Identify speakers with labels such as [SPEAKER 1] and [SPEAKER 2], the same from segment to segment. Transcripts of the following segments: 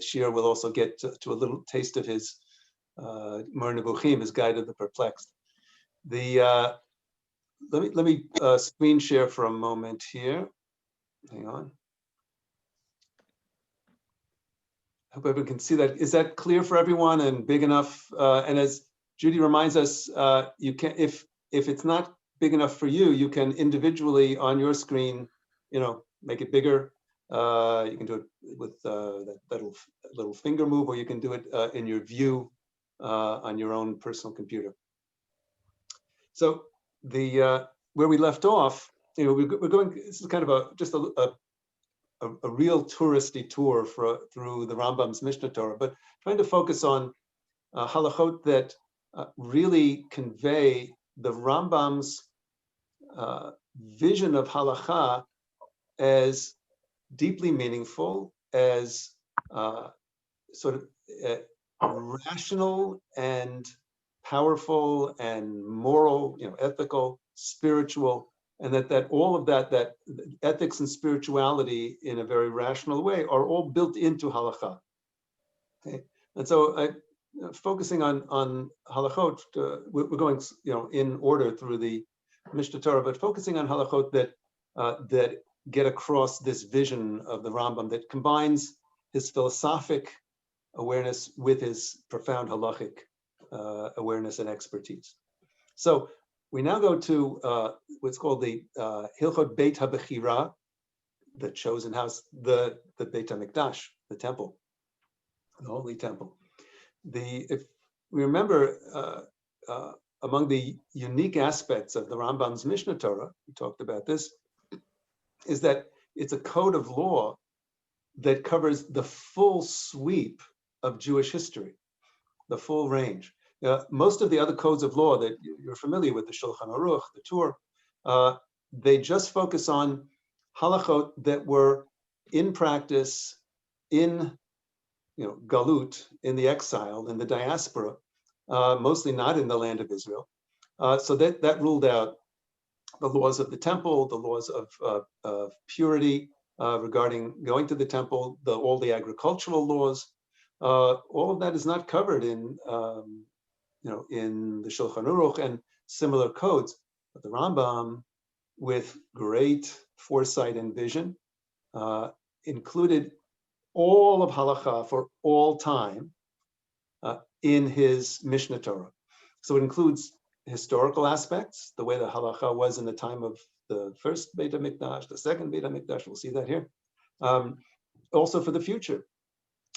[SPEAKER 1] Shir will also get to a little taste of his Mor Nevuchim, his Guide of the Perplexed. Let me screen share for a moment here. Hang on. I hope everyone can see that. Is that clear for everyone and big enough? And as Judy reminds us, you can, if it's not big enough for you, you can individually on your screen, make it bigger. You can do it with that little finger move, or you can do it in your view on your own personal computer. So where we left off, we're going. This is kind of just a real touristy tour through the Rambam's Mishnah Torah, but trying to focus on halachot that really convey the Rambam's vision of halacha as deeply meaningful, as sort of rational and powerful and moral, ethical, spiritual, and that all of that ethics and spirituality in a very rational way are all built into halacha. Okay, and so focusing on halachot, we're going in order through the Mishnah Torah, but focusing on halachot that get across this vision of the Rambam that combines his philosophic awareness with his profound halachic awareness and expertise. So we now go to what's called the Hilchot Beit HaBechira, the chosen house, the Beit HaMikdash, the temple, the holy temple. If we remember, among the unique aspects of the Rambam's Mishnah Torah, we talked about this, is that it's a code of law that covers the full sweep of Jewish history, the full range. Most of the other codes of law that you're familiar with, the Shulchan Aruch, the Torah, they just focus on halachot that were in practice in galut, in the exile, in the diaspora, mostly not in the land of Israel. So that ruled out the laws of the temple, the laws of purity regarding going to the temple, all the agricultural laws. All of that is not covered in the Shulchan Aruch and similar codes. But the Rambam, with great foresight and vision, included all of halacha for all time in his Mishnah Torah. So it includes historical aspects, the way the halacha was in the time of the first Beit HaMikdash, the second Beit HaMikdash, we'll see that here. Also for the future,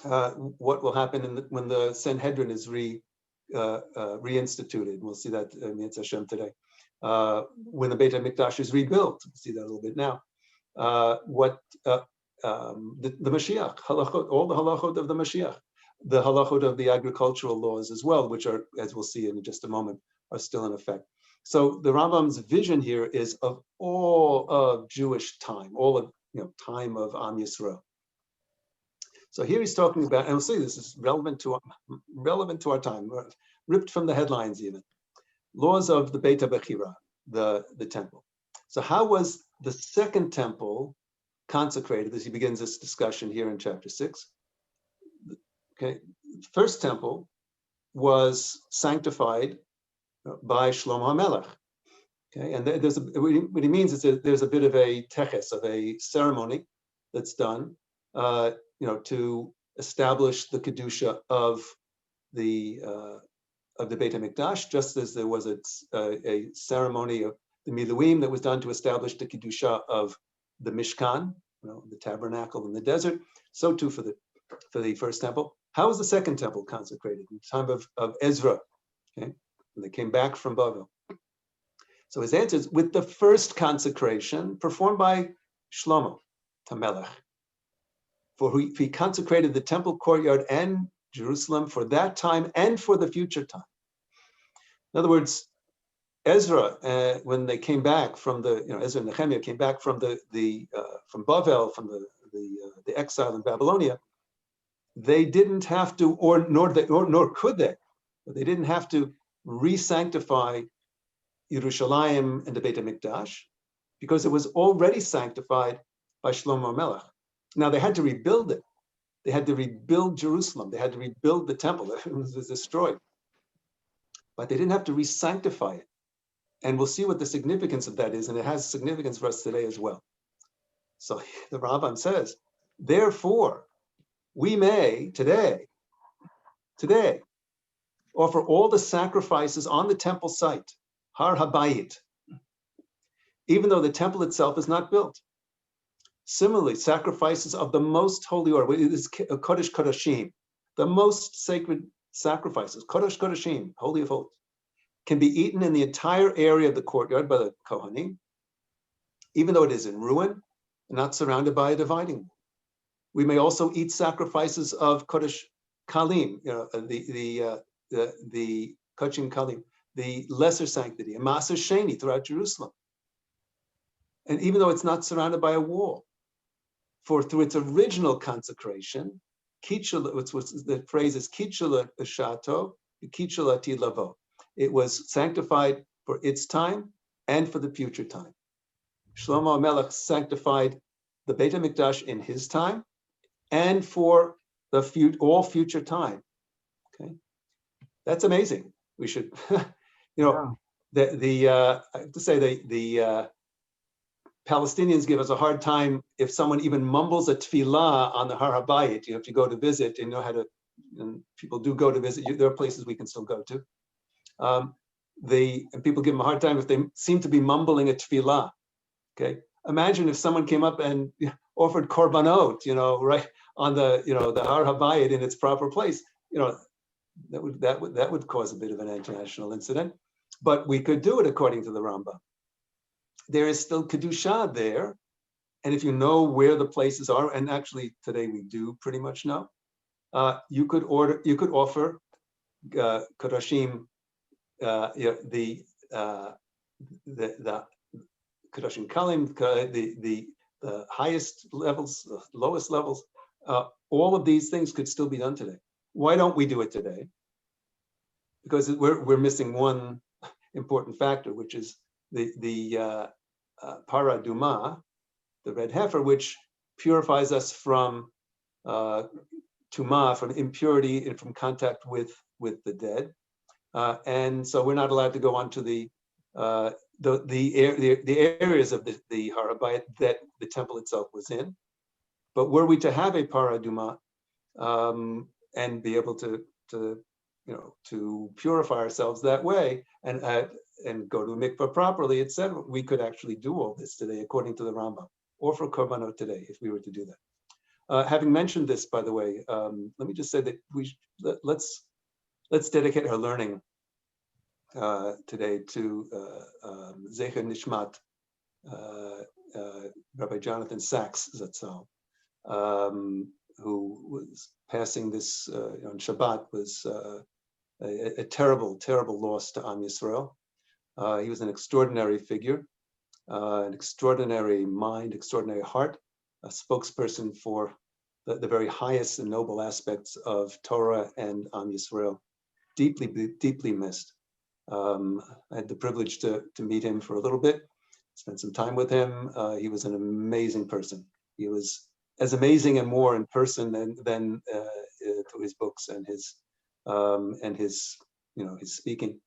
[SPEAKER 1] what will happen when the Sanhedrin is reinstituted. We'll see that in Yetz Hashem today. When the Beit HaMikdash is rebuilt, we'll see that a little bit now. The Mashiach, halachot, all the halachot of the Mashiach, the halachot of the agricultural laws as well, which are, as we'll see in just a moment, are still in effect. So the Rambam's vision here is of all of Jewish time, all of time of Am Yisrael. So here he's talking about, and we'll see this is relevant to our time, ripped from the headlines even. Laws of the Beit HaBechira, the temple. So how was the second temple consecrated, as he begins this discussion here in chapter 6? Okay, first temple was sanctified by Shlomo HaMelech. Okay, and what he means is that there's a bit of a teches, of a ceremony that's done, to establish the kedusha of the Beit HaMikdash, just as there was a ceremony of the Miluim that was done to establish the kedusha of the Mishkan, the tabernacle in the desert. So too for the first temple. How was the second temple consecrated? In the time of Ezra, okay, when they came back from Bavel. So his answer is with the first consecration performed by Shlomo HaMelech. For he consecrated the temple courtyard and Jerusalem for that time and for the future time. In other words, Ezra, when they came back from Ezra and Nehemiah came back from from Bavel, from the exile in Babylonia, they didn't have to, nor could they, but they didn't have to re-sanctify Yerushalayim and the Beit HaMikdash because it was already sanctified by Shlomo HaMelech. Now they had to rebuild it, They had to rebuild Jerusalem. They had to rebuild the temple. It was destroyed. But they didn't have to re-sanctify it. And we'll see what the significance of that is, and it has significance for us today as well. So the Rambam says, therefore, we may today, offer all the sacrifices on the temple site, Har Habayit, even though the temple itself is not built. Similarly, sacrifices of the most holy order, it is Kodesh Kodashim, the most sacred sacrifices, Kodesh Kodashim, holy of holies, can be eaten in the entire area of the courtyard by the Kohanim, even though it is in ruin, not surrounded by a dividing wall. We may also eat sacrifices of Kodesh Kalim, the Kodesh Kalim, the lesser sanctity, and Maser Sheni throughout Jerusalem. And even though it's not surrounded by a wall, for through its original consecration, the phrase is Kichula Shato, Kichula Tilavo. It was sanctified for its time and for the future time. Shlomo HaMelech sanctified the Beit HaMikdash in his time and for the all future time. Okay, that's amazing. We should, I have to say the Palestinians give us a hard time if someone even mumbles a tefillah on the Har HaBayit. If you go to visit, and know how to, and people do go to visit. There are places we can still go to. And people give them a hard time if they seem to be mumbling a tefillah. Okay, imagine if someone came up and offered korbanot, right on the the Har HaBayit in its proper place. That would cause a bit of an international incident. But we could do it according to the Rambam. There is still kedusha there, and if you know where the places are, and actually today we do pretty much know, you could offer kodashim, the kodashim kalim, the highest levels, the lowest levels. All of these things could still be done today. Why don't we do it today? Because we're missing one important factor, which is the para duma, the red heifer, which purifies us from tuma, from impurity and from contact with the dead, and so we're not allowed to go onto the areas of the Har HaBayit that the temple itself was in. But were we to have a para duma and be able to purify ourselves that way and go to a mikvah properly, etc., we could actually do all this today, according to the Rambam, or for korbanot today, if we were to do that. Having mentioned this, by the way, let me just say that let's dedicate our learning today to Zecher Nishmat, Rabbi Jonathan Sachs Zatzal, who was passing this on Shabbat, was a terrible, terrible loss to Am Yisrael. He was an extraordinary figure, an extraordinary mind, extraordinary heart, a spokesperson for the very highest and noble aspects of Torah and Am Yisrael. Deeply, deeply missed. I had the privilege to meet him for a little bit, spent some time with him. He was an amazing person. He was as amazing and more in person than through his books and his his speaking.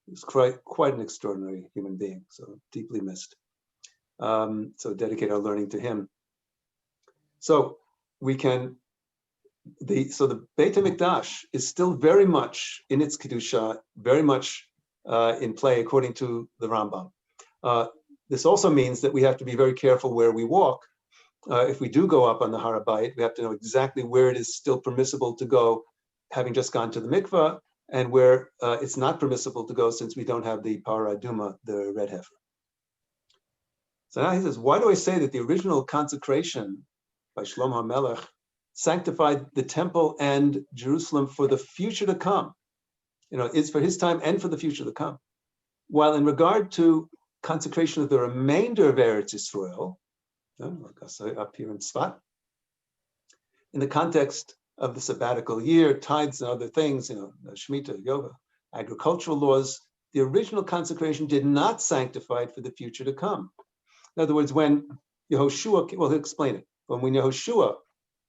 [SPEAKER 1] He was quite an extraordinary human being. So deeply missed. So dedicate our learning to him. So we can. The Beit HaMikdash is still very much in its kedusha, very much in play according to the Rambam. This also means that we have to be very careful where we walk. If we do go up on the Har HaBayit, we have to know exactly where it is still permissible to go, having just gone to the mikvah, and where it's not permissible to go since we don't have the para duma, the red heifer. So now he says, why do I say that the original consecration by Shlomo HaMelech sanctified the temple and Jerusalem for the future to come? It's for his time and for the future to come. While in regard to consecration of the remainder of Eretz Yisrael, like I say up here in Tzfat, in the context of the sabbatical year, tithes and other things, Shemitah, Yoga, agricultural laws, the original consecration did not sanctify it for the future to come. In other words, when Yehoshua, he'll explain it, when Yehoshua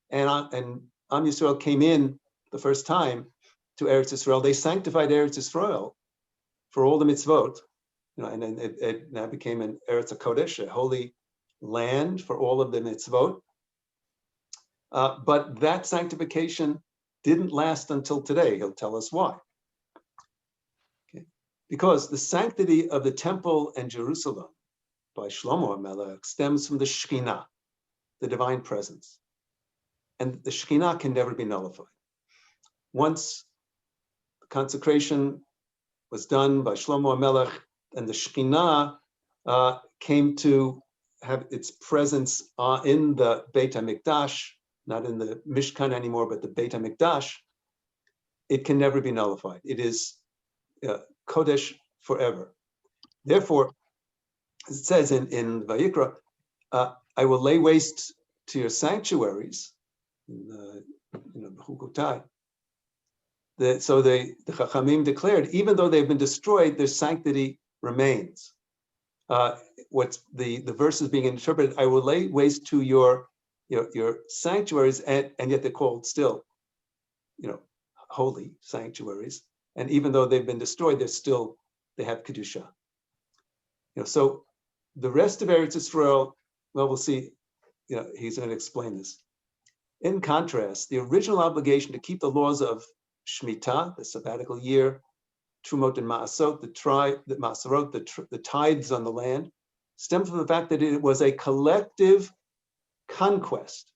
[SPEAKER 1] and Am Yisrael came in the first time to Eretz Yisrael, they sanctified Eretz Yisrael for all the mitzvot, and then it now became an Eretz HaKodesh, a holy land for all of the mitzvot. But that sanctification didn't last until today. He'll tell us why. Okay. Because the sanctity of the temple and Jerusalem by Shlomo HaMelech stems from the Shekhinah, the divine presence. And the Shekhinah can never be nullified. Once the consecration was done by Shlomo HaMelech, and the Shekhinah came to have its presence in the Beit HaMikdash, not in the Mishkan anymore, but the Beit HaMikdash, it can never be nullified. It is Kodesh forever. Therefore, as it says in Vayikra, I will lay waste to your sanctuaries, Bechukotai. So the Chachamim declared, even though they've been destroyed, their sanctity remains. What's the verse is being interpreted, I will lay waste to your sanctuaries, and yet they're called still, holy sanctuaries. And even though they've been destroyed, they have Kedusha. So the rest of Eretz Yisrael, well, we'll see, he's going to explain this. In contrast, the original obligation to keep the laws of Shemitah, the sabbatical year, Trumot and Ma'asot, the tithes on the land, stemmed from the fact that it was a collective conquest,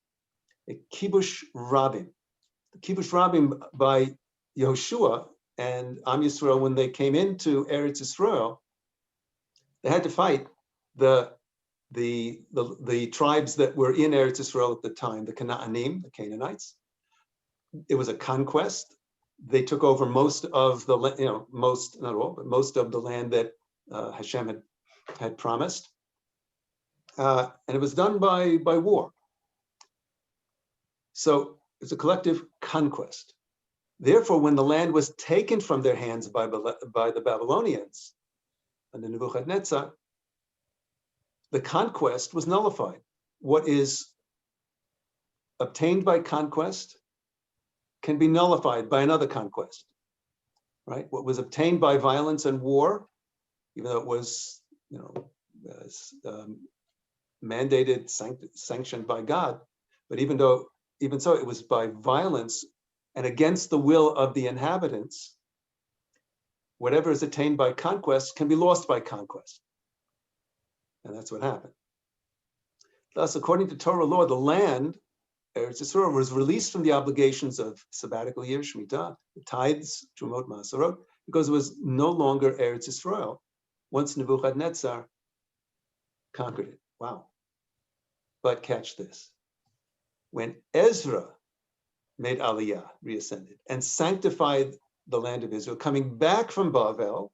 [SPEAKER 1] a kibush rabim. The kibush rabim by Yehoshua and Am Yisrael, when they came into Eretz Yisrael, they had to fight the tribes that were in Eretz Yisrael at the time, the Canaanim, the Canaanites. It was a conquest. They took over most of the, most, not all, but most of the land that Hashem had promised. And it was done by war. So it's a collective conquest. Therefore, when the land was taken from their hands by the Babylonians under Nebuchadnezzar, the conquest was nullified. What is obtained by conquest can be nullified by another conquest, right? What was obtained by violence and war, even though it was, mandated, sanctioned by God, but even so, it was by violence and against the will of the inhabitants. Whatever is attained by conquest can be lost by conquest. And that's what happened. Thus, according to Torah law, the land, Eretz Yisrael, was released from the obligations of sabbatical year, Shemitah, the tithes, Trumot, Ma'asorot, because it was no longer Eretz Yisrael once Nebuchadnezzar conquered it. Wow. But catch this. When Ezra made Aliyah, reascended, and sanctified the land of Israel, coming back from Bavel,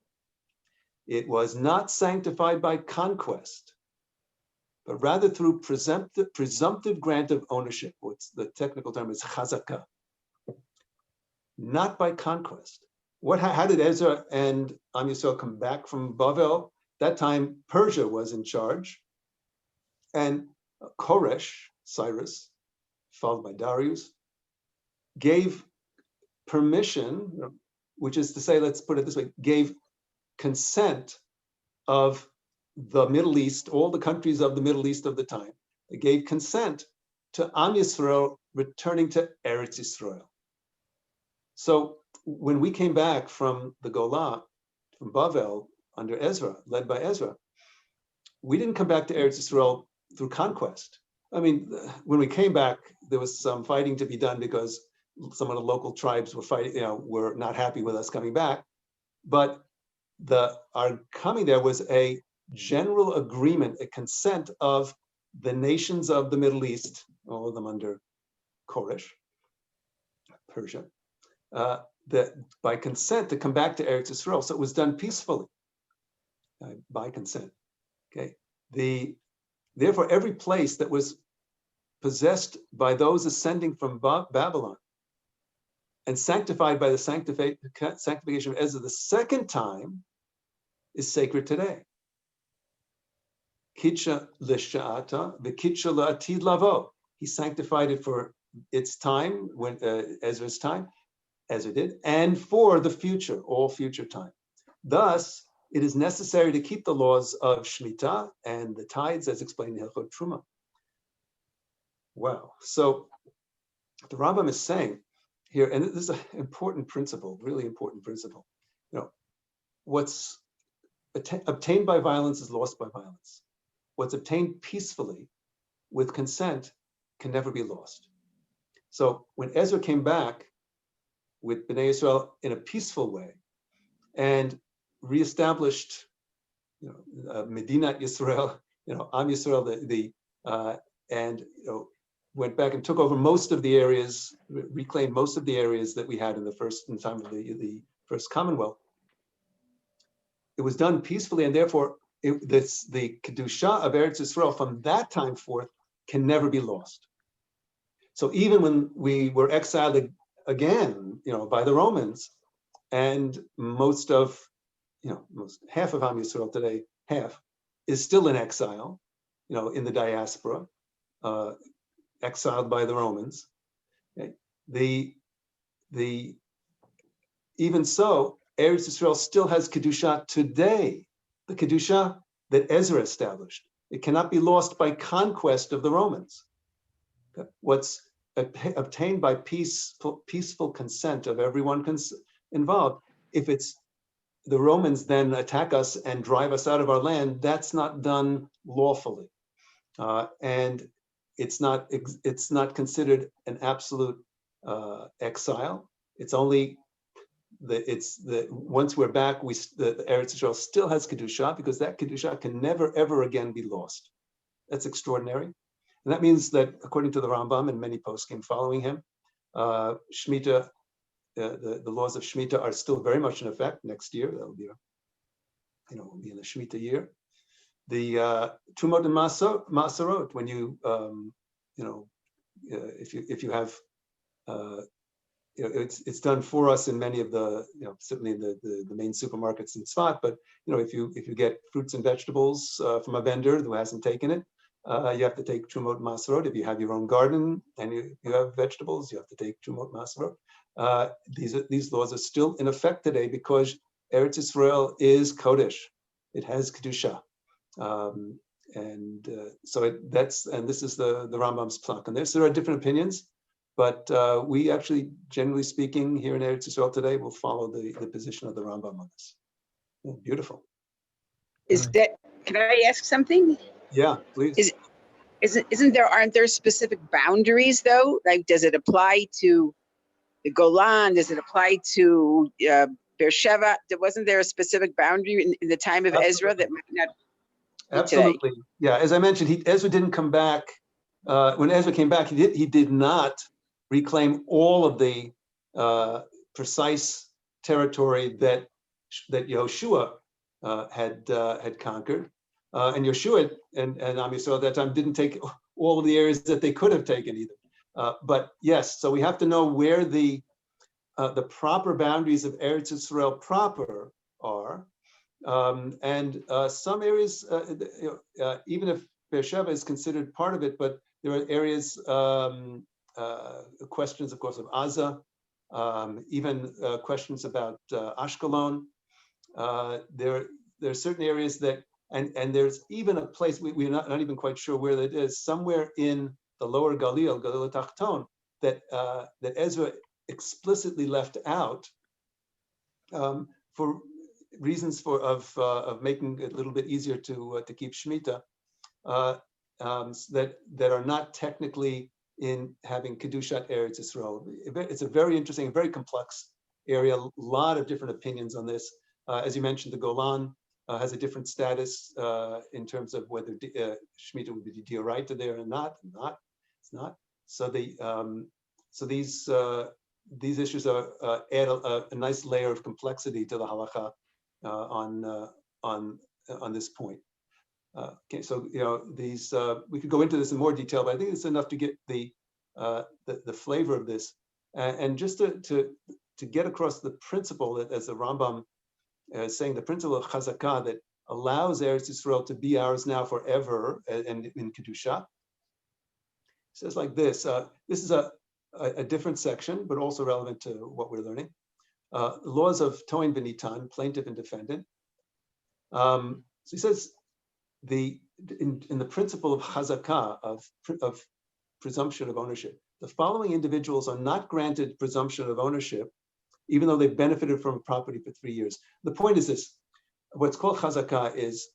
[SPEAKER 1] it was not sanctified by conquest, but rather through presumptive grant of ownership. What's the technical term is chazakah. Not by conquest. How did Ezra and Am Yisrael come back from Bavel? That time Persia was in charge, and Koresh, Cyrus, followed by Darius, gave permission, which is to say, let's put it this way, gave consent of the Middle East, all the countries of the Middle East of the time. They gave consent to Am Yisrael returning to Eretz Yisrael. So when we came back from the Golah, from Bavel, under Ezra, led by Ezra, we didn't come back to Eretz Yisrael through conquest. I mean, when we came back, there was some fighting to be done because some of the local tribes were fighting, were not happy with us coming back. But our coming there was a general agreement, a consent of the nations of the Middle East, all of them under Koresh, Persia, that by consent to come back to Eretz Yisrael. So it was done peacefully, by consent. Okay. Therefore, every place that was possessed by those ascending from Babylon and sanctified by the sanctification of Ezra the second time is sacred today. Kitcha l'sha'ata, v'kitcha la'atid lavo. He sanctified it for its time, when Ezra's time, Ezra did, and for the future, all future time. Thus, it is necessary to keep the laws of Shemitah and the tithes as explained in Hilchot Truma. Wow. So the Rambam is saying here, and this is an important principle, really important principle. What's obtained by violence is lost by violence. What's obtained peacefully with consent can never be lost. So when Ezra came back with Bnei Yisrael in a peaceful way and reestablished, Medinat Yisrael, Am Yisrael, and went back and took over most of the areas, reclaimed most of the areas that we had in the time of the first Commonwealth. It was done peacefully, and therefore the Kedusha of Eretz Yisrael from that time forth can never be lost. So even when we were exiled again, by the Romans, and most half of Am Yisrael today, is still in exile, in the diaspora, exiled by the Romans. Okay? Even so, Eretz Yisrael still has Kedusha today, the Kedusha that Ezra established. It cannot be lost by conquest of the Romans. Okay? What's obtained by peaceful consent of everyone involved, if it's the Romans then attack us and drive us out of our land, that's not done lawfully. And it's not considered an absolute exile. It's only once we're back, the Eretz Yisrael still has Kedusha, because that Kedusha can never, ever again be lost. That's extraordinary. And that means that, according to the Rambam and many poskim following him, Shemitah, the laws of Shemitah are still very much in effect next year. That'll be will be in the Shemitah year. The Trumot and Maserot, when you if you have it's done for us in many of the certainly in the main supermarkets in Tzfat, but if you get fruits and vegetables from a vendor who hasn't taken it, you have to take Trumot Maserot. If you have your own garden and you have vegetables, you have to take Trumot Maserot. These laws are still in effect today because Eretz Yisrael is Kodesh. It has Kedusha. So this is the Rambam's plak. And there are different opinions, but we actually, generally speaking, here in Eretz Yisrael today, will follow the position of the Rambam on this. Yeah, beautiful.
[SPEAKER 2] Can I ask something?
[SPEAKER 1] Yeah, please.
[SPEAKER 2] Aren't there specific boundaries though? Like, does it apply to the Golan? Does it apply to Beersheba? Wasn't there a specific boundary in the time of Ezra that might not?
[SPEAKER 1] Absolutely. Today? Yeah, as I mentioned, Ezra didn't come back. When Ezra came back, he did not reclaim all of the precise territory that Yehoshua had conquered. And Yeshua and Am Yisrael at that time didn't take all of the areas that they could have taken either. But yes, so we have to know where the proper boundaries of Eretz Yisrael proper are. And some areas, even if Beersheba is considered part of it, but there are areas, questions, of course, of Aza, even questions about Ashkelon. There are certain areas that, and there's even a place, we're not even quite sure where that is, somewhere in the lower Galil Tachton, that Ezra explicitly left out for reasons of making it a little bit easier to keep Shemitah, that are not technically in having Kedushat Eretz Yisrael. It's a very interesting, very complex area, a lot of different opinions on this. As you mentioned, the Golan has a different status in terms of whether Shemitah would be d'oraita there or not. It's not. So these issues add a nice layer of complexity to the halacha on this point. Okay, so these we could go into this in more detail, but I think it's enough to get the flavor of this, and just to get across the principle that, as the Rambam is saying, the principle of chazakah that allows Eretz Yisrael to be ours now forever, and in Kedusha. It says like this. This is a different section, but also relevant to what we're learning. Laws of Toin V'Nitan, plaintiff and defendant. So he says, in the principle of chazakah, of presumption of ownership, the following individuals are not granted presumption of ownership, even though they've benefited from a property for 3 years. The point is this: what's called chazakah is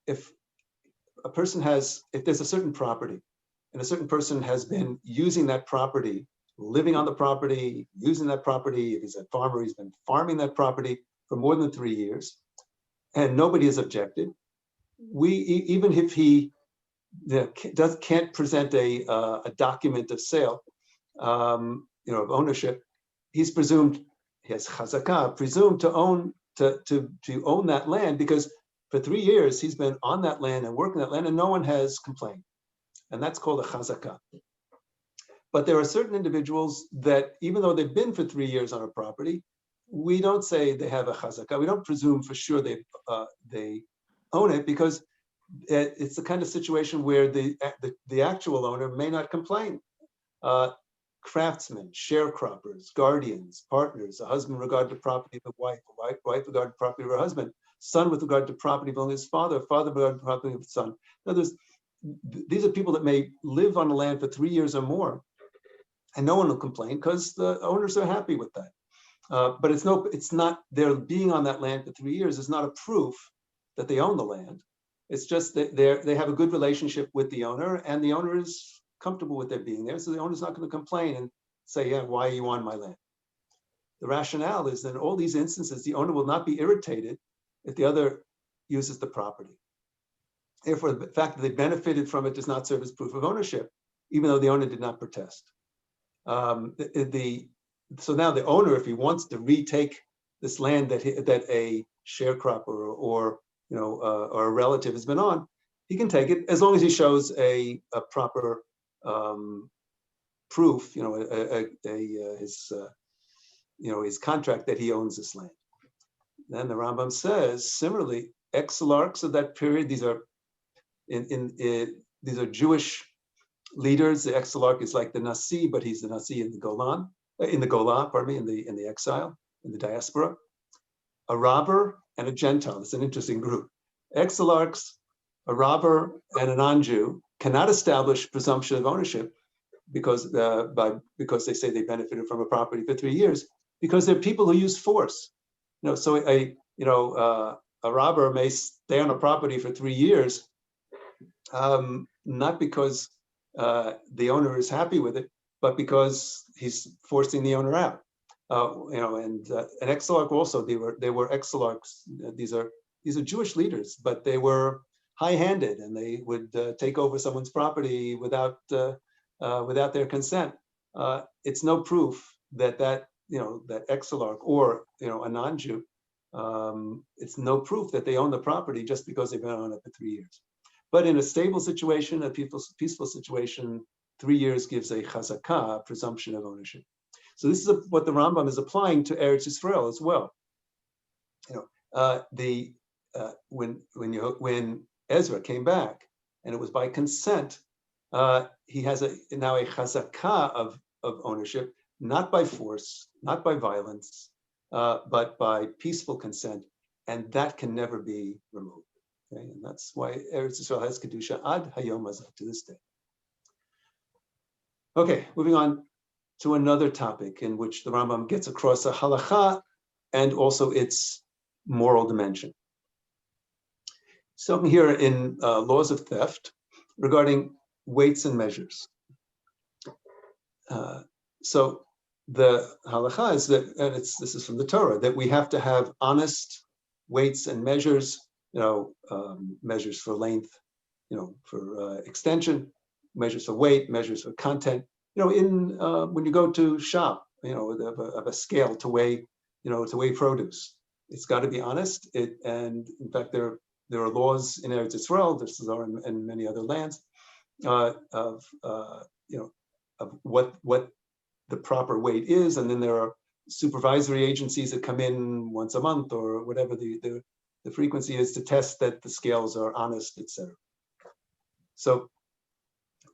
[SPEAKER 1] if a person if there's a certain property, and a certain person has been using that property, living on the property, using that property. If he's a farmer, he's been farming that property for more than 3 years, and nobody has objected. Even if he can't present a document of sale, of ownership, he's presumed, he has chazakah, presumed to own that land, because for 3 years he's been on that land and working that land, and no one has complained. And that's called a chazakah. But there are certain individuals that, even though they've been for 3 years on a property, we don't say they have a chazakah. We don't presume for sure they own it, because it's the kind of situation where the actual owner may not complain. Craftsmen, sharecroppers, guardians, partners, a husband regard to property of a wife regard to property of her husband, son with regard to property belonging to his father, father with regard to property of his son. In other words, these are people that may live on the land for 3 years or more, and no one will complain because the owners are happy with that. But it's not their being on that land for 3 years is not a proof that they own the land. It's just that they have a good relationship with the owner, and the owner is comfortable with their being there. So the owner's not going to complain and say, yeah, why are you on my land? The rationale is that in all these instances, the owner will not be irritated if the other uses the property. Therefore, the fact that they benefited from it does not serve as proof of ownership, even though the owner did not protest. So now the owner, if he wants to retake this land that a sharecropper or a relative has been on, he can take it as long as he shows a proper proof, his contract that he owns this land. Then the Rambam says, similarly, exilarchs of that period, these are Jewish leaders. The exilarch is like the Nasi, but he's the Nasi in the Golan, in the exile, in the diaspora. A robber and a Gentile. It's an interesting group. Exilarchs, a robber, and a non-Jew cannot establish presumption of ownership because they say they benefited from a property for 3 years, because they're people who use force. So a robber may stay on a property for 3 years, not because the owner is happy with it, but because he's forcing the owner out. And an exilarch also, they were exilarchs. These are Jewish leaders, but they were high-handed, and they would take over someone's property without their consent. It's no proof that exilarch or a non-Jew, it's no proof that they own the property just because they've been on it for 3 years. But in a stable situation, a peaceful situation, 3 years gives a chazakah, presumption of ownership. So this is what the Rambam is applying to Eretz Yisrael as well. When Ezra came back, and it was by consent, he has now a chazakah of ownership, not by force, not by violence, but by peaceful consent, and that can never be removed. Okay? And that's why Eretz Yisrael has kedusha ad hayom hazeh, to this day. Okay, moving on to another topic in which the Rambam gets across a halacha and also its moral dimension. So here in laws of theft regarding weights and measures. So the halacha is that, and this is from the Torah, that we have to have honest weights and measures, measures for length, for extension, measures for weight, measures for content. When you go to shop, of a scale to weigh produce, it's got to be honest. And in fact, there are laws in Eretz Yisrael, this is in many other lands, of what the proper weight is, and then there are supervisory agencies that come in once a month or whatever the frequency is to test that the scales are honest, etc. So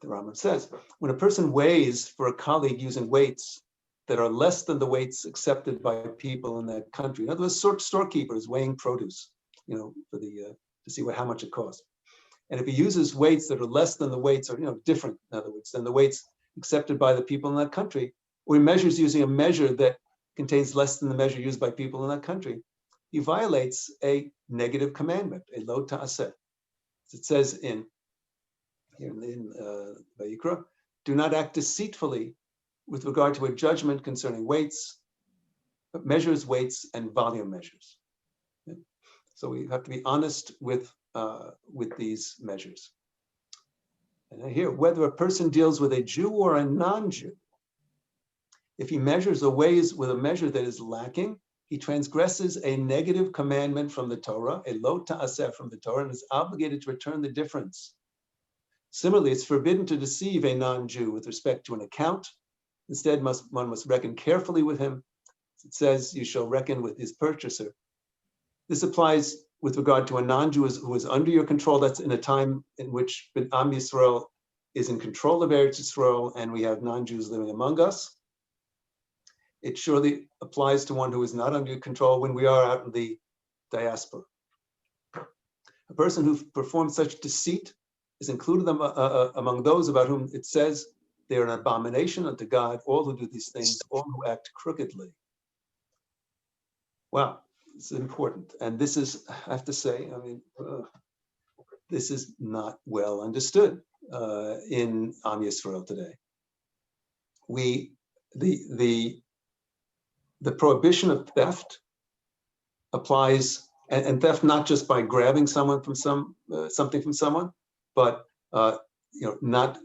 [SPEAKER 1] the Rambam says, when a person weighs for a colleague using weights that are less than the weights accepted by people in that country. In other words, storekeepers weighing produce, for the to see how much it costs. And if he uses weights that are less than the weights, or different, in other words, than the weights accepted by the people in that country, or he measures using a measure that contains less than the measure used by people in that country, he violates a negative commandment, a lo ta'aseh. It says in Vayikra, do not act deceitfully with regard to a judgment concerning weights, measures, weights, and volume measures. Okay? So we have to be honest with these measures. And here, whether a person deals with a Jew or a non-Jew, if he measures or weighs with a measure that is lacking, he transgresses a negative commandment from the Torah, a lo ta'aseh from the Torah, and is obligated to return the difference. Similarly, it's forbidden to deceive a non-Jew with respect to an account. Instead, one must reckon carefully with him. It says, you shall reckon with his purchaser. This applies with regard to a non-Jew who is under your control. That's in a time in which Am Yisrael is in control of Eretz Yisrael, and we have non-Jews living among us. It surely applies to one who is not under your control when we are out in the diaspora. A person who performs such deceit is included among those about whom it says they are an abomination unto God, all who do these things, all who act crookedly. Wow, it's important. And this is, I have to say, this is not well understood in Am Yisrael today. The prohibition of theft applies, and theft not just by grabbing someone from something from someone, but not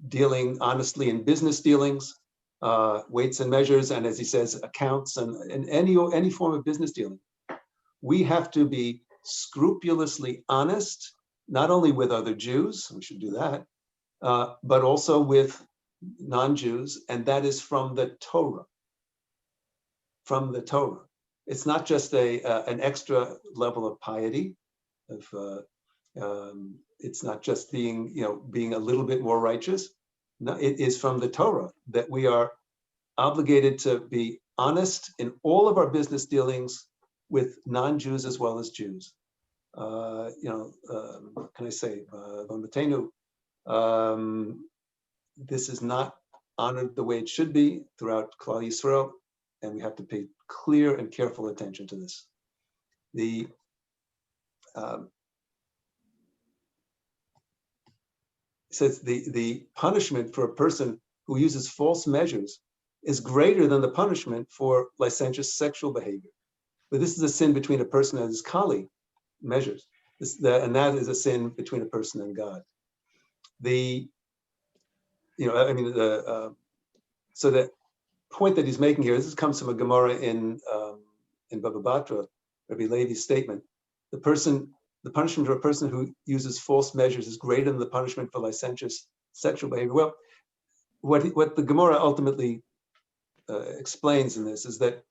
[SPEAKER 1] dealing honestly in business dealings, weights and measures, and as he says, accounts, and any form of business dealing. We have to be scrupulously honest, not only with other Jews, we should do that, but also with non-Jews, and that is from the Torah. From the Torah. It's not just an extra level of piety, it's not just being a little bit more righteous. No, it is from the Torah that we are obligated to be honest in all of our business dealings with non-Jews as well as Jews. What can I say? This is not honored the way it should be throughout Klal Yisrael, and we have to pay clear and careful attention to this. It says the punishment for a person who uses false measures is greater than the punishment for licentious sexual behavior. But this is a sin between a person and his colleague, measures. And that is a sin between a person and God. So the point that he's making here, this comes from a Gemara in Baba Batra, Rabbi Levi's statement. The punishment for a person who uses false measures is greater than the punishment for licentious sexual behavior. Well, what the Gemara ultimately explains in this is that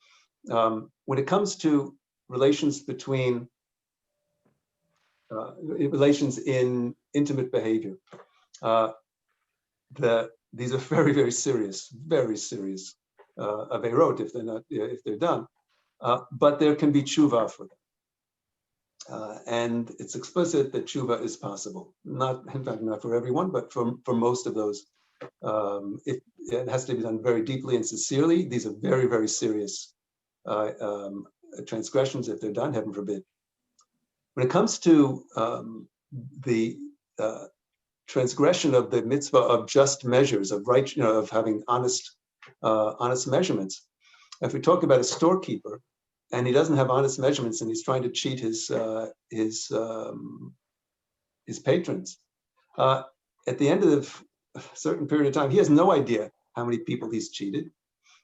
[SPEAKER 1] when it comes to relations in intimate behavior, these are very, very serious averot if they're done, but there can be tshuva for them, and it's explicit that tshuva is possible. In fact, not for everyone, but for most of those, it has to be done very deeply and sincerely. These are very, very serious transgressions if they're done. Heaven forbid. When it comes to the transgression of the mitzvah of just measures, of right, of having honest measurements. If we talk about a storekeeper and he doesn't have honest measurements and he's trying to cheat his patrons, at the end of a certain period of time, he has no idea how many people he's cheated.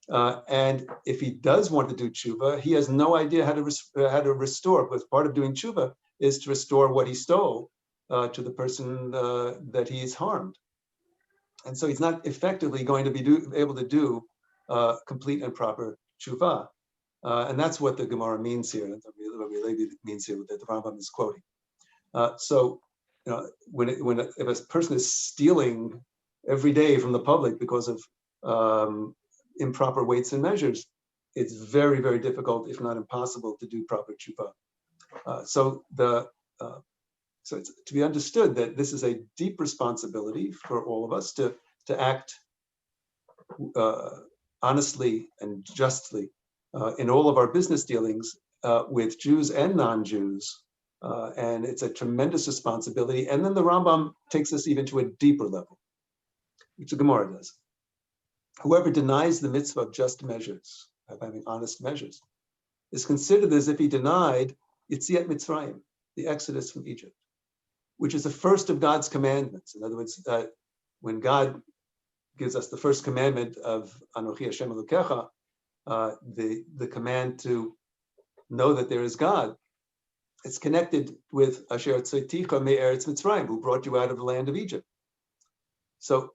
[SPEAKER 1] And if he does want to do tshuva, he has no idea how to restore, because part of doing tshuva is to restore what he stole to the person that he's harmed. And so he's not effectively going to be able to do complete and proper tshuva. And that's what the Gemara means here, Rabbi Levi means here, that the Rambam is quoting. So if a person is stealing every day from the public because of improper weights and measures, it's very, very difficult, if not impossible, to do proper tshuva. So it's to be understood that this is a deep responsibility for all of us to act honestly and justly in all of our business dealings with Jews and non-Jews. And it's a tremendous responsibility. And then the Rambam takes us even to a deeper level, which the Gemara does. Whoever denies the mitzvah of just measures, of having honest measures, is considered as if he denied Yetziat Mitzrayim, the exodus from Egypt, which is the first of God's commandments. In other words, when God gives us the first commandment of Anochi Hashem Elokecha, the command to know that there is God, it's connected with Asher Tzayticha Me'eretz Mitzrayim, who brought you out of the land of Egypt. So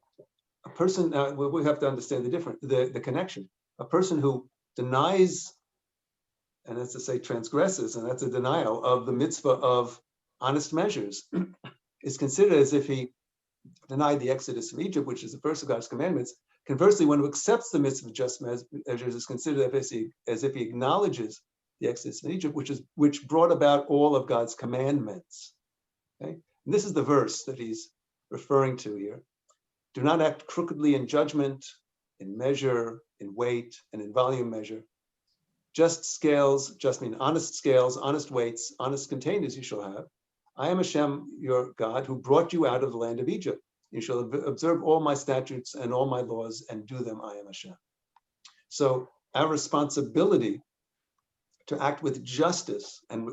[SPEAKER 1] a person, we have to understand the connection. A person who denies, and that's to say transgresses, and that's a denial of the mitzvah of honest measures, is considered as if he denied the exodus from Egypt, which is the first of God's commandments. Conversely, one who accepts the mitzvah of just measures is considered as if he acknowledges the exodus from Egypt, which brought about all of God's commandments. Okay? And this is the verse that he's referring to here. Do not act crookedly in judgment, in measure, in weight, and in volume measure. Just scales, just mean honest scales, honest weights, honest containers you shall have. I am Hashem, your God, who brought you out of the land of Egypt. You shall observe all my statutes and all my laws and do them. I am Hashem. So our responsibility to act with justice and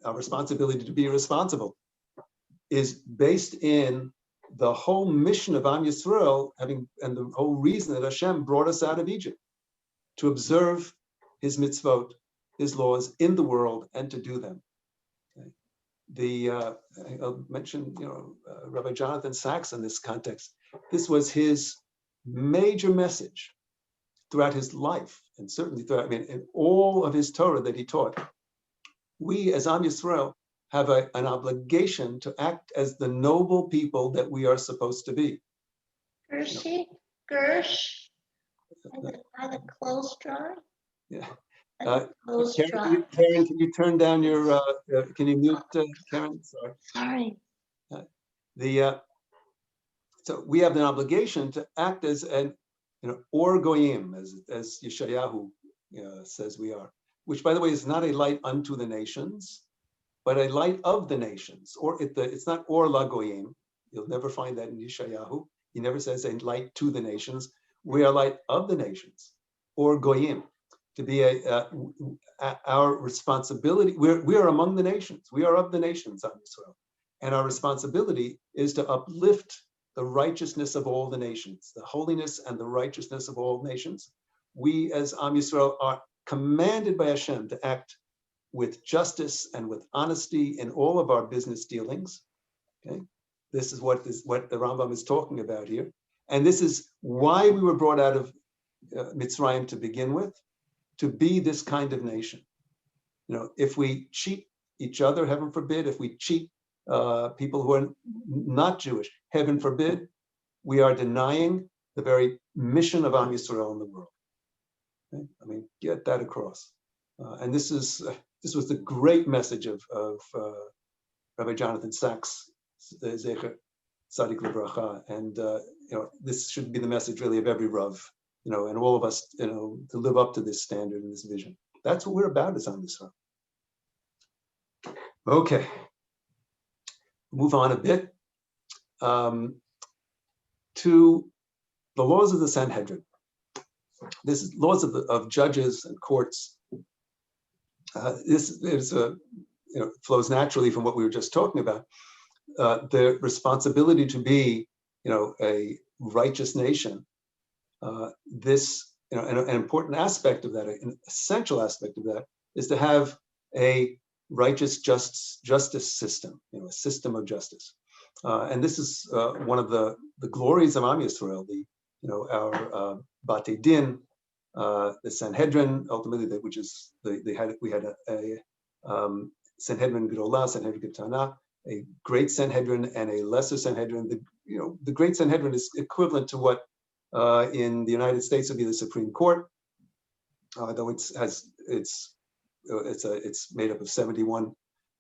[SPEAKER 1] our responsibility to be responsible is based in the whole mission of Am Yisrael, and the whole reason that Hashem brought us out of Egypt, to observe his mitzvot, his laws in the world, and to do them. Okay. I'll mention, Rabbi Jonathan Sacks in this context. This was his major message throughout his life, and certainly throughout, in all of his Torah that he taught. We, as Am Yisrael, have an obligation to act as the noble people that we are supposed to be.
[SPEAKER 3] Gersh, are the clothes dry?
[SPEAKER 1] Yeah.
[SPEAKER 3] Karen,
[SPEAKER 1] can you turn down your, can you mute, Karen?
[SPEAKER 3] Sorry.
[SPEAKER 1] So we have an obligation to act as an, or goyim, as Yeshayahu says we are, which, by the way, is not a light unto the nations, but a light of the nations. Or it's not or la goyim. You'll never find that in Yeshayahu. He never says a light to the nations. We are light of the nations, or goyim. To be our responsibility. We are among the nations. We are of the nations, Am Yisrael, and our responsibility is to uplift the righteousness of all the nations, the holiness and the righteousness of all nations. We, as Am Yisrael, are commanded by Hashem to act with justice and with honesty in all of our business dealings. Okay, this is what the Rambam is talking about here, and this is why we were brought out of Mitzrayim to begin with. To be this kind of nation. If we cheat each other, heaven forbid, if we cheat people who are not Jewish, heaven forbid, we are denying the very mission of Am Yisrael in the world. Okay? Get that across. And this was the great message of Rabbi Jonathan Sacks, Zecher Tzadik Livracha, and this should be the message really of every Rav. And all of us, to live up to this standard and this vision. That's what we're about as Am Yisrael. Okay, move on a bit to the laws of the Sanhedrin. This is laws of judges and courts. This is flows naturally from what we were just talking about. The responsibility to be, a righteous nation. An important aspect of that, an essential aspect of that, is to have a righteous justice system, a system of justice. And this is one of the glories of Am Yisrael, our Batei Din, the Sanhedrin, ultimately, we had a Sanhedrin Gedolah, Sanhedrin Ketana, a great Sanhedrin and a lesser Sanhedrin. The great Sanhedrin is equivalent to what in the United States would be the Supreme Court, though it's made up of 71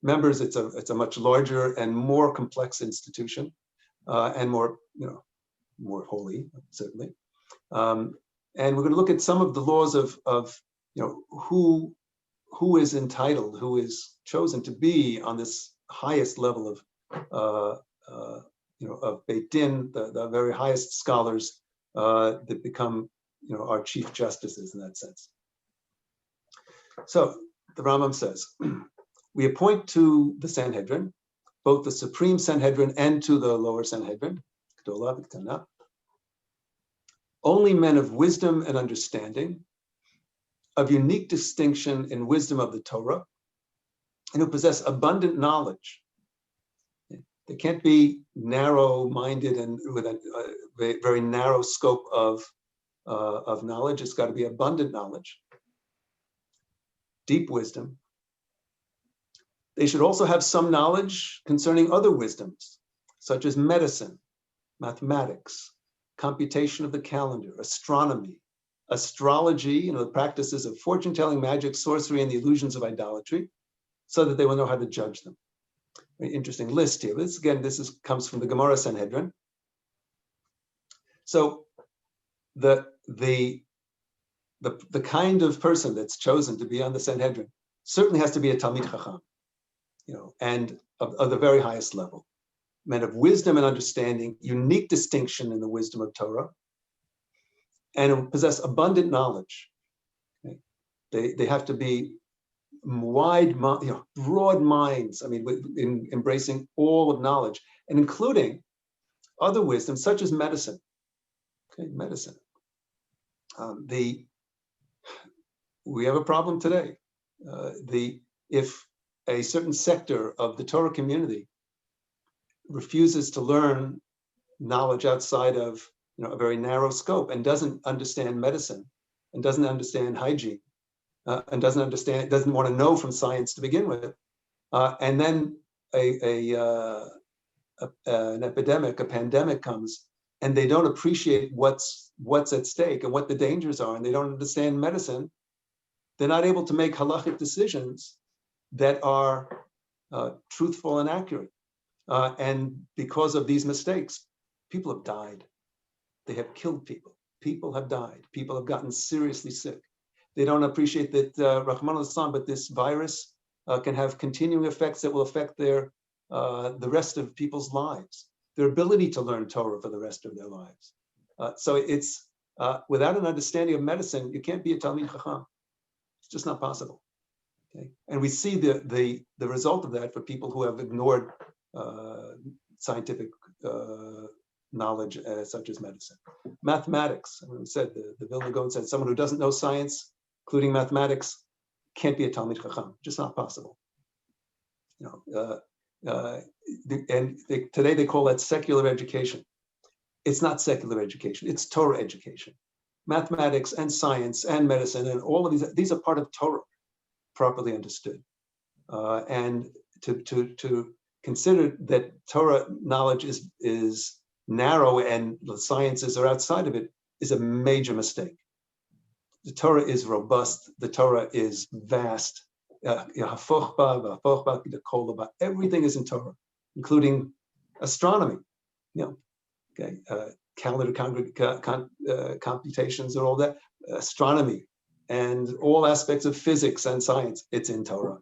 [SPEAKER 1] members. It's a much larger and more complex institution, and more holy, certainly. And we're going to look at some of the laws of who is entitled, who is chosen to be on this highest level of Beit Din, the very highest scholars that become our chief justices in that sense. So the Rambam says, we appoint to the Sanhedrin, both the Supreme Sanhedrin and to the lower Sanhedrin, only men of wisdom and understanding, of unique distinction in wisdom of the Torah, and who possess abundant knowledge. They can't be narrow-minded and with a very narrow scope of knowledge. It's got to be abundant knowledge, deep wisdom. They should also have some knowledge concerning other wisdoms, such as medicine, mathematics, computation of the calendar, astronomy, astrology, the practices of fortune-telling, magic, sorcery, and the illusions of idolatry, so that they will know how to judge them. Very interesting list here. This comes from the Gemara Sanhedrin. So the kind of person that's chosen to be on the Sanhedrin certainly has to be a Talmid Chacham, and of the very highest level. Men of wisdom and understanding, unique distinction in the wisdom of Torah, and possess abundant knowledge. Okay? They have to be broad minds. In embracing all of knowledge, and including other wisdom such as medicine. Okay, medicine. We have a problem today. If a certain sector of the Torah community refuses to learn knowledge outside of a very narrow scope, and doesn't understand medicine, and doesn't understand hygiene, and doesn't want to know from science to begin with, and then an epidemic, a pandemic comes, and they don't appreciate what's at stake and what the dangers are, and they don't understand medicine, they're not able to make halachic decisions that are truthful and accurate. And because of these mistakes, people have died. They have killed people. People have died. People have gotten seriously sick. They don't appreciate that, Rahman al-Islam, but this virus can have continuing effects that will affect the rest of people's lives, their ability to learn Torah for the rest of their lives. So it's, without an understanding of medicine, you can't be a Talmid Chacham. It's just not possible. Okay? And we see the result of that for people who have ignored scientific knowledge, such as medicine. Mathematics, we said, the Vilna Gaon said, someone who doesn't know science, including mathematics, can't be a Talmid Chacham, just not possible. Today they call that secular education. It's not secular education, it's Torah education. Mathematics and science and medicine and all of these are part of Torah, properly understood. And to consider that Torah knowledge is narrow and the sciences are outside of it is a major mistake. The Torah is robust, the Torah is vast. Everything is in Torah, including astronomy, calendar computations and all that, astronomy, and all aspects of physics and science. It's in Torah.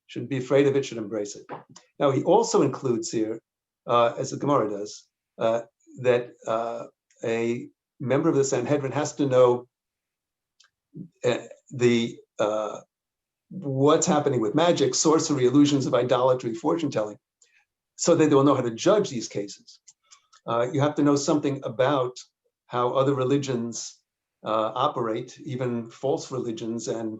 [SPEAKER 1] Shouldn't be afraid of it, should embrace it. Now, he also includes here, as the Gemara does, that a member of the Sanhedrin has to know what's happening with magic, sorcery, illusions of idolatry, fortune telling, so that they will know how to judge these cases. You have to know something about how other religions operate, even false religions and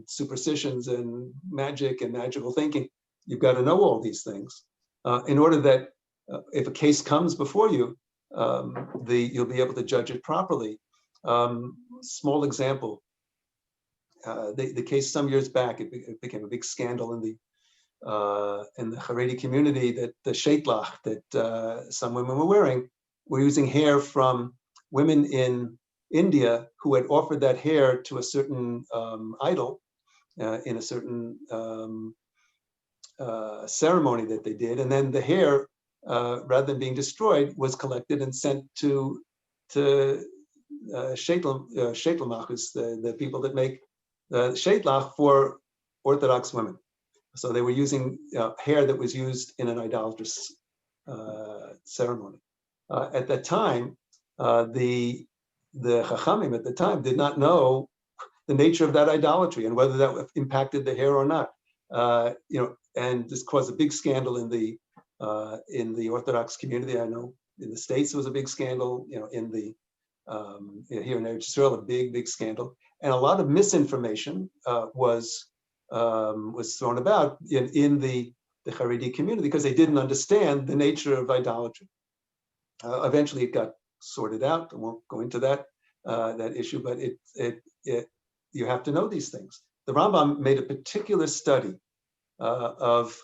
[SPEAKER 1] superstitions and magic and magical thinking. You've got to know all these things in order that if a case comes before you, you'll be able to judge it properly. Small example, the case some years back, it became a big scandal in in the Haredi community that the sheitlach that some women were wearing were using hair from women in India who had offered that hair to a certain idol in a certain ceremony that they did, and then the hair, rather than being destroyed, was collected and sent to sheitlamachos, the people that make sheitlach for Orthodox women. So they were using hair that was used in an idolatrous ceremony. At that time, the Chachamim at the time did not know the nature of that idolatry and whether that impacted the hair or not. And this caused a big scandal in the Orthodox community. I know in the States there was a big scandal. In the here in Eretz Yisrael, a big scandal, and a lot of misinformation was thrown about in the Haredi community because they didn't understand the nature of idolatry. Eventually, it got sorted out. I won't go into that issue, but you have to know these things. The Rambam made a particular study of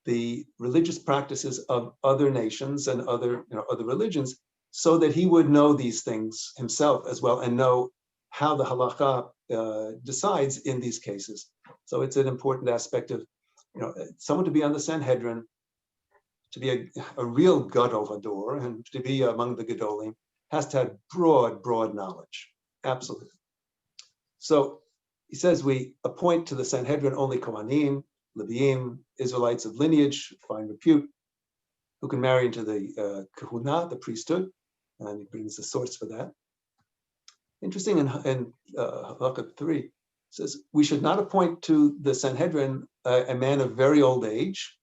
[SPEAKER 1] the religious practices of other nations and other religions, so that he would know these things himself as well and know how the halacha decides in these cases. So it's an important aspect of, someone to be on the Sanhedrin, to be a real gadol hador, and to be among the gedolim, has to have broad knowledge. Absolutely. So he says we appoint to the Sanhedrin only Kohanim, Leviim, Israelites of lineage, fine repute, who can marry into the kahuna, the priesthood, and he brings the source for that. Interesting, in Halacha pt4, says we should not appoint to the Sanhedrin a man of very old age,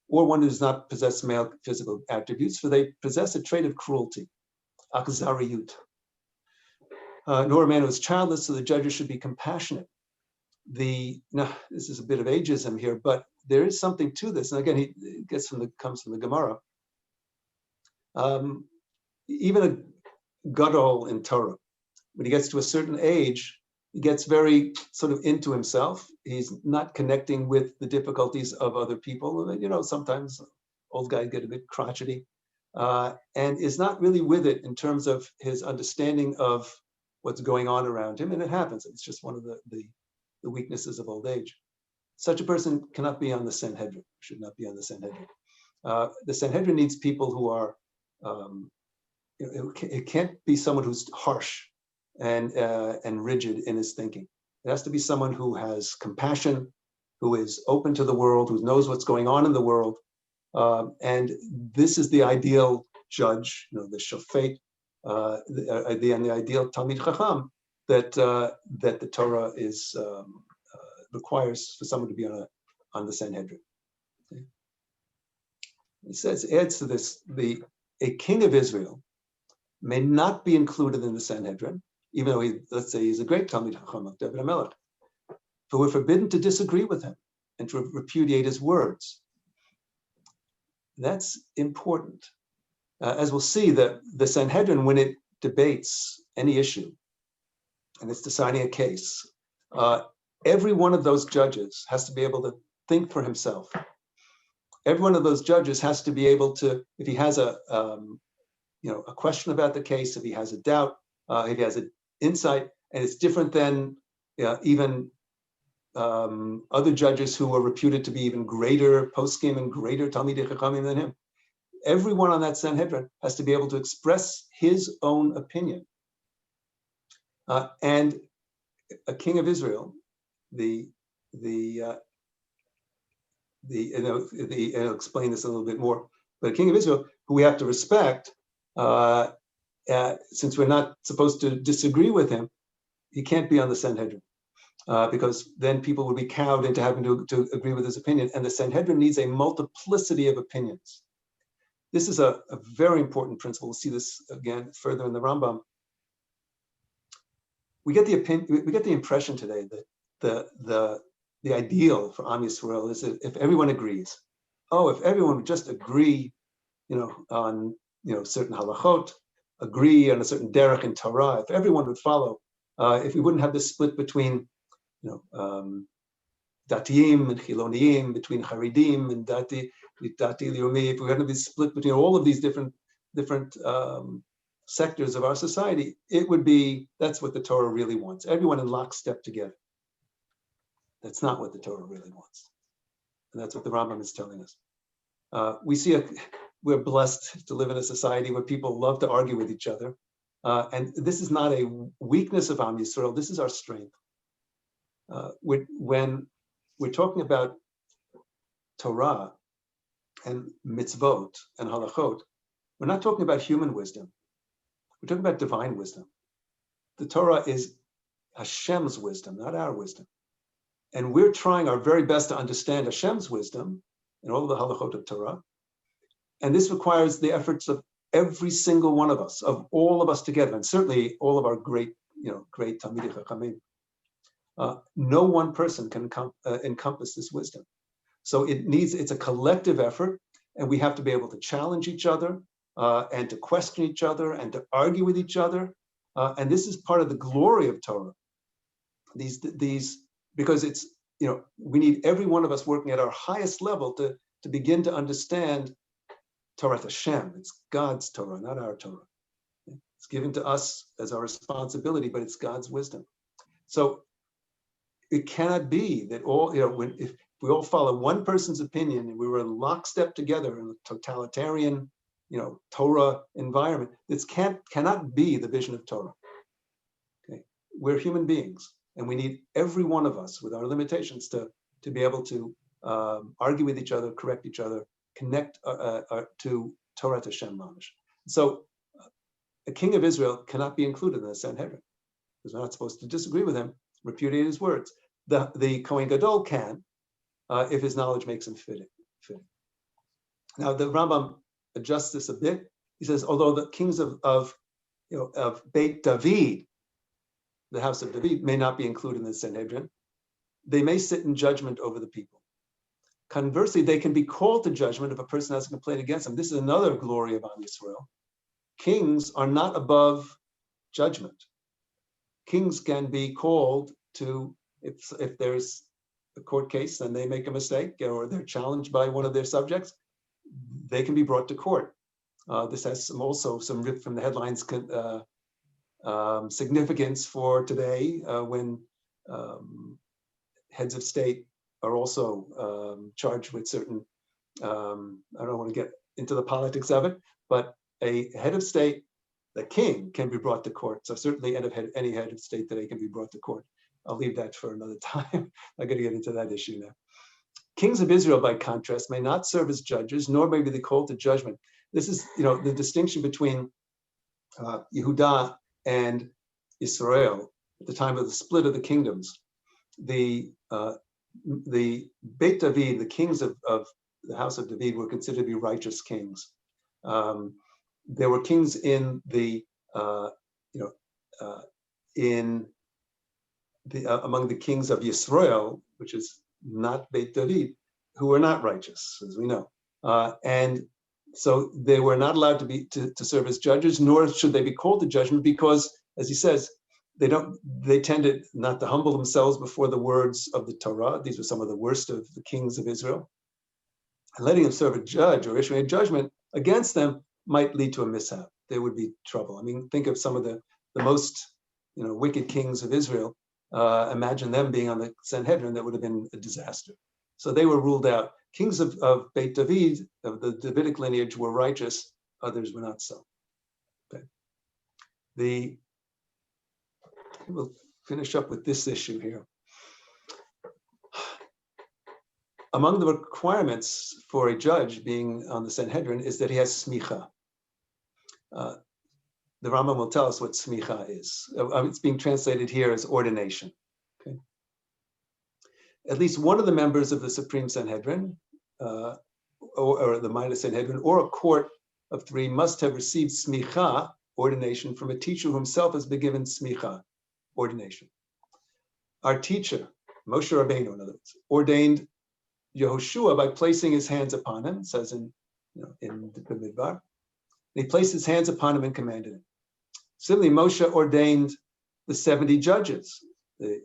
[SPEAKER 1] or one who does not possess male physical attributes, for they possess a trait of cruelty, akzariyut. Nor a man who is childless, so the judges should be compassionate. Now, this is a bit of ageism here, but there is something to this. And again, he comes from the Gemara. Even a gadol in Torah, when he gets to a certain age, he gets very sort of into himself. He's not connecting with the difficulties of other people. Sometimes old guys get a bit crotchety, and is not really with it in terms of his understanding of what's going on around him. And it happens. It's just one of the weaknesses of old age. Such a person cannot be on the Sanhedrin, should not be on the Sanhedrin. The Sanhedrin needs people who are, it can't be someone who's harsh and rigid in his thinking. It has to be someone who has compassion, who is open to the world, who knows what's going on in the world. And this is the ideal judge, the shofet, the ideal Talmid Chacham that the Torah requires for someone to be on the Sanhedrin. Okay. He adds to this, a king of Israel may not be included in the Sanhedrin, even though let's say he's a great Talmid Chacham like David HaMelech, but we're forbidden to disagree with him and to repudiate his words. That's important. As we'll see, that the Sanhedrin, when it debates any issue and it's deciding a case, every one of those judges has to be able to think for himself. Every one of those judges has to be able to, if he has a question about the case, if he has a doubt, if he has an insight, and it's different than even other judges who are reputed to be even greater poskim and greater Talmidei Chachamim than him. Everyone on that Sanhedrin has to be able to express his own opinion. And a king of Israel, I'll explain this a little bit more, but a king of Israel who we have to respect, since we're not supposed to disagree with him, he can't be on the Sanhedrin, because then people would be cowed into having to agree with his opinion. And the Sanhedrin needs a multiplicity of opinions. This is a very important principle. We'll see this again further in the Rambam. We get the impression today that the ideal for Am Yisrael is that if everyone agrees, if everyone would just agree, on certain halachot, agree on a certain derech in Torah, if everyone would follow, if we wouldn't have this split between, Datiyim and Chiloniyim, between Haridim and Dati Leumi, if we're going to be split between all of these different sectors of our society, it would be, that's what the Torah really wants. Everyone in lockstep together. That's not what the Torah really wants. And that's what the Rambam is telling us. We're blessed to live in a society where people love to argue with each other. And this is not a weakness of Am Yisrael, this is our strength. When we're talking about Torah and mitzvot and halachot, we're not talking about human wisdom. We're talking about divine wisdom. The Torah is Hashem's wisdom, not our wisdom. And we're trying our very best to understand Hashem's wisdom in all of the halachot of Torah. And this requires the efforts of every single one of us, of all of us together, and certainly all of our great Talmidei Chachamim. No one person can encompass this wisdom. So it's a collective effort, and we have to be able to challenge each other and to question each other and to argue with each other. And this is part of the glory of Torah. Because it's, we need every one of us working at our highest level to begin to understand Torah Hashem. It's God's Torah, not our Torah. It's given to us as our responsibility, but it's God's wisdom. So it cannot be that if we all follow one person's opinion and we were in lockstep together in a totalitarian, Torah environment, this cannot be the vision of Torah. Okay, we're human beings, and we need every one of us with our limitations to be able to argue with each other, correct each other, connect to Torah Hashem Mamish. So a king of Israel cannot be included in the Sanhedrin, because we're not supposed to disagree with him, repudiate his words. The Kohen Gadol can, if his knowledge makes him fitting. Now the Rambam adjusts this a bit. He says, although the kings of Beit David, the house of David, may not be included in the Sanhedrin, they may sit in judgment over the people. Conversely, they can be called to judgment if a person has a complaint against them. This is another glory of Am Yisrael. Kings are not above judgment. Kings can be called to, if there's a court case and they make a mistake or they're challenged by one of their subjects, they can be brought to court. This has also some rip from the headlines significance for today when heads of state are also charged with certain, I don't want to get into the politics of it, but a head of state, the king, can be brought to court. So certainly any head of state today can be brought to court. I'll leave that for another time. I'm going to get into that issue now. Kings of Israel, by contrast, may not serve as judges, nor may be they called to judgment. This is, the distinction between Yehuda and Israel at the time of the split of the kingdoms. The Beit David, the kings of the house of David, were considered to be righteous kings. There were kings among the kings of Yisrael, which is not Beit David, who were not righteous, as we know, and so they were not allowed to serve as judges, nor should they be called to judgment, because, as he says, they tended not to humble themselves before the words of the Torah. These were some of the worst of the kings of Israel. And letting them serve a judge or issuing a judgment against them might lead to a mishap. There would be trouble. I mean, think of some of the most wicked kings of Israel. Imagine them being on the Sanhedrin. That would have been a disaster. So they were ruled out. Kings of Beit David, of the Davidic lineage, were righteous. Others were not so. Okay. We'll finish up with this issue here. Among the requirements for a judge being on the Sanhedrin is that he has smicha. The Rambam will tell us what smicha is. It's being translated here as ordination. Okay. At least one of the members of the Supreme Sanhedrin, or the minor Sanhedrin, or a court of three must have received smicha, ordination, from a teacher who himself has been given smicha, ordination. Our teacher, Moshe Rabbeinu, in other words, ordained Yehoshua by placing his hands upon him, it says in the Midbar. He placed his hands upon him and commanded him. Similarly, Moshe ordained the 70 judges, the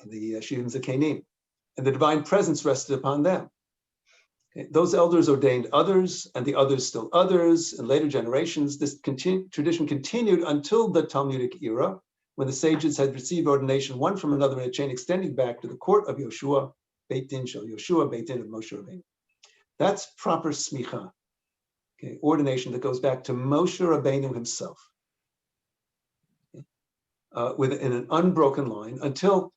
[SPEAKER 1] Shivim Zakenim. and the divine presence rested upon them. Okay. Those elders ordained others, and the others still others. In later generations, this tradition continued until the Talmudic era, when the sages had received ordination one from another in a chain extending back to the court of Yoshua, Beit Din Shel Yoshua, Beit Din of Moshe Rabbeinu. That's proper smicha, okay, ordination that goes back to Moshe Rabbeinu himself, okay, in an unbroken line until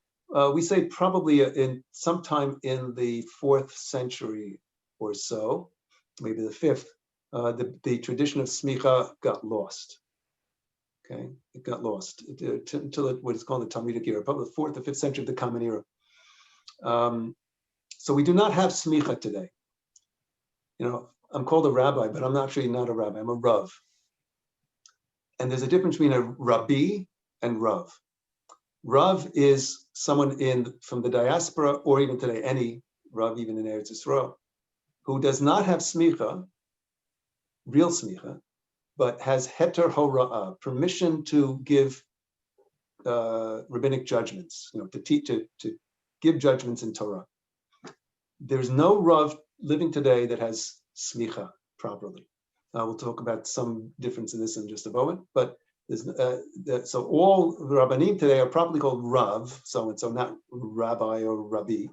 [SPEAKER 1] we say probably in sometime in the 4th century or so, maybe the 5th, the tradition of smicha got lost. Okay, it got lost until what is called the Talmudic era, probably the 4th or 5th century of the Common Era. So we do not have smicha today. You know, I'm called a rabbi, but I'm actually not a rabbi. I'm a rav. And there's a difference between a rabbi and rav. Rav is someone from the diaspora, or even today, any rav, even in Eretz Yisrael, who does not have smicha, real smicha, but has heter hora'ah, permission to give rabbinic judgments, you know, to give judgments in Torah. There's no rav living today that has smicha properly. We'll talk about some difference in this in just a moment, but so all the rabbanim today are properly called rav, so and so, not rabbi or rabbi,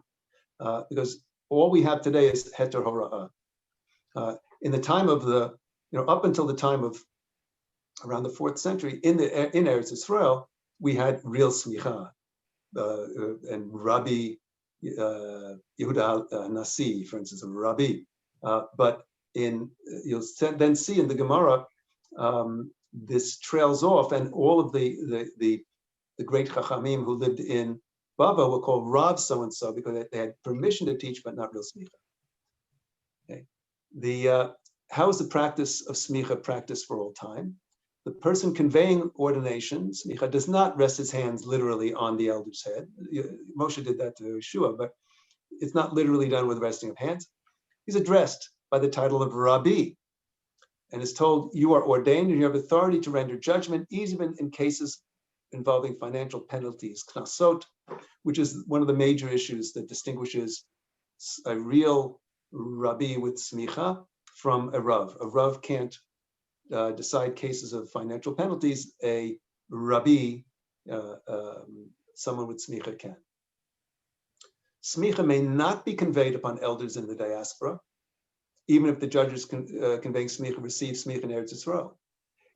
[SPEAKER 1] because all we have today is heter hora'ah. In the time of up until the time of around the 4th century, in Eretz Yisrael, we had real smicha, and Rabbi Yehuda Nasi, for instance, a rabbi. But you'll then see in the Gemara, this trails off, and all of the great chachamim who lived in Bava were called Rav so and so because they had permission to teach, but not real smicha. Okay. How is the practice of smicha practiced for all time? The person conveying ordination, smicha, does not rest his hands literally on the elder's head. Moshe did that to Yeshua, but it's not literally done with resting of hands. He's addressed by the title of Rabbi, and is told, you are ordained and you have authority to render judgment, even in cases involving financial penalties, knasot, which is one of the major issues that distinguishes a real Rabbi with smicha from a Rav. A Rav can't decide cases of financial penalties. A Rabbi, someone with smicha, can. Smicha may not be conveyed upon elders in the diaspora, even if the judges conveying smicha receive smicha in Eretz Yisrael.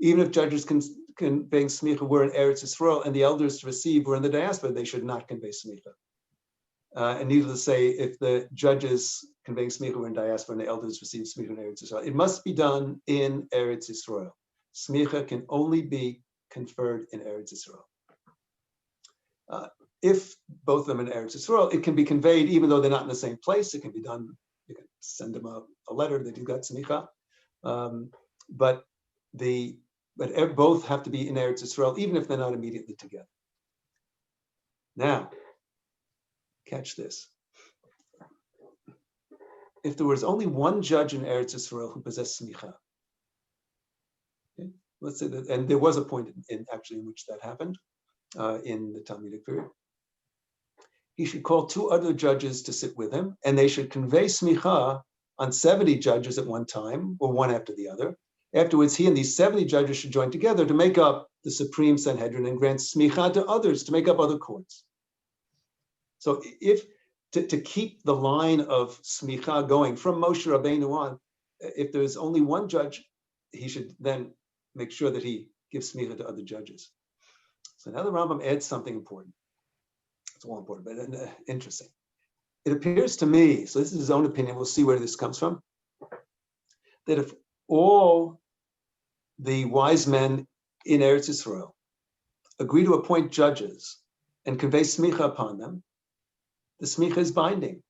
[SPEAKER 1] Even if judges conveying smicha were in Eretz Yisrael and the elders to receive were in the diaspora, they should not convey smicha. And needless to say, if the judges conveying smicha were in diaspora and the elders receive smicha in Eretz Yisrael, it must be done in Eretz Yisrael. Smicha can only be conferred in Eretz Yisrael. If both of them in Eretz Yisrael, it can be conveyed even though they're not in the same place. It can be done. You can send them a letter that you've got smicha, but both have to be in Eretz Yisrael, even if they're not immediately together. Now, catch this. If there was only one judge in Eretz Yisrael who possessed smicha, okay, let's say that, and there was a point in which that happened in the Talmudic period, he should call 2 other judges to sit with him, and they should convey smicha on 70 judges at one time, or one after the other. Afterwards, he and these 70 judges should join together to make up the Supreme Sanhedrin and grant smicha to others to make up other courts. So if to keep the line of smicha going from Moshe Rabbeinu on, if there's only one judge, he should then make sure that he gives smicha to other judges. So now the Rambam adds something important. It's all important, but interesting. It appears to me, so this is his own opinion, we'll see where this comes from, that if all the wise men in Eretz Yisrael agree to appoint judges and convey smicha upon them, the smicha is binding.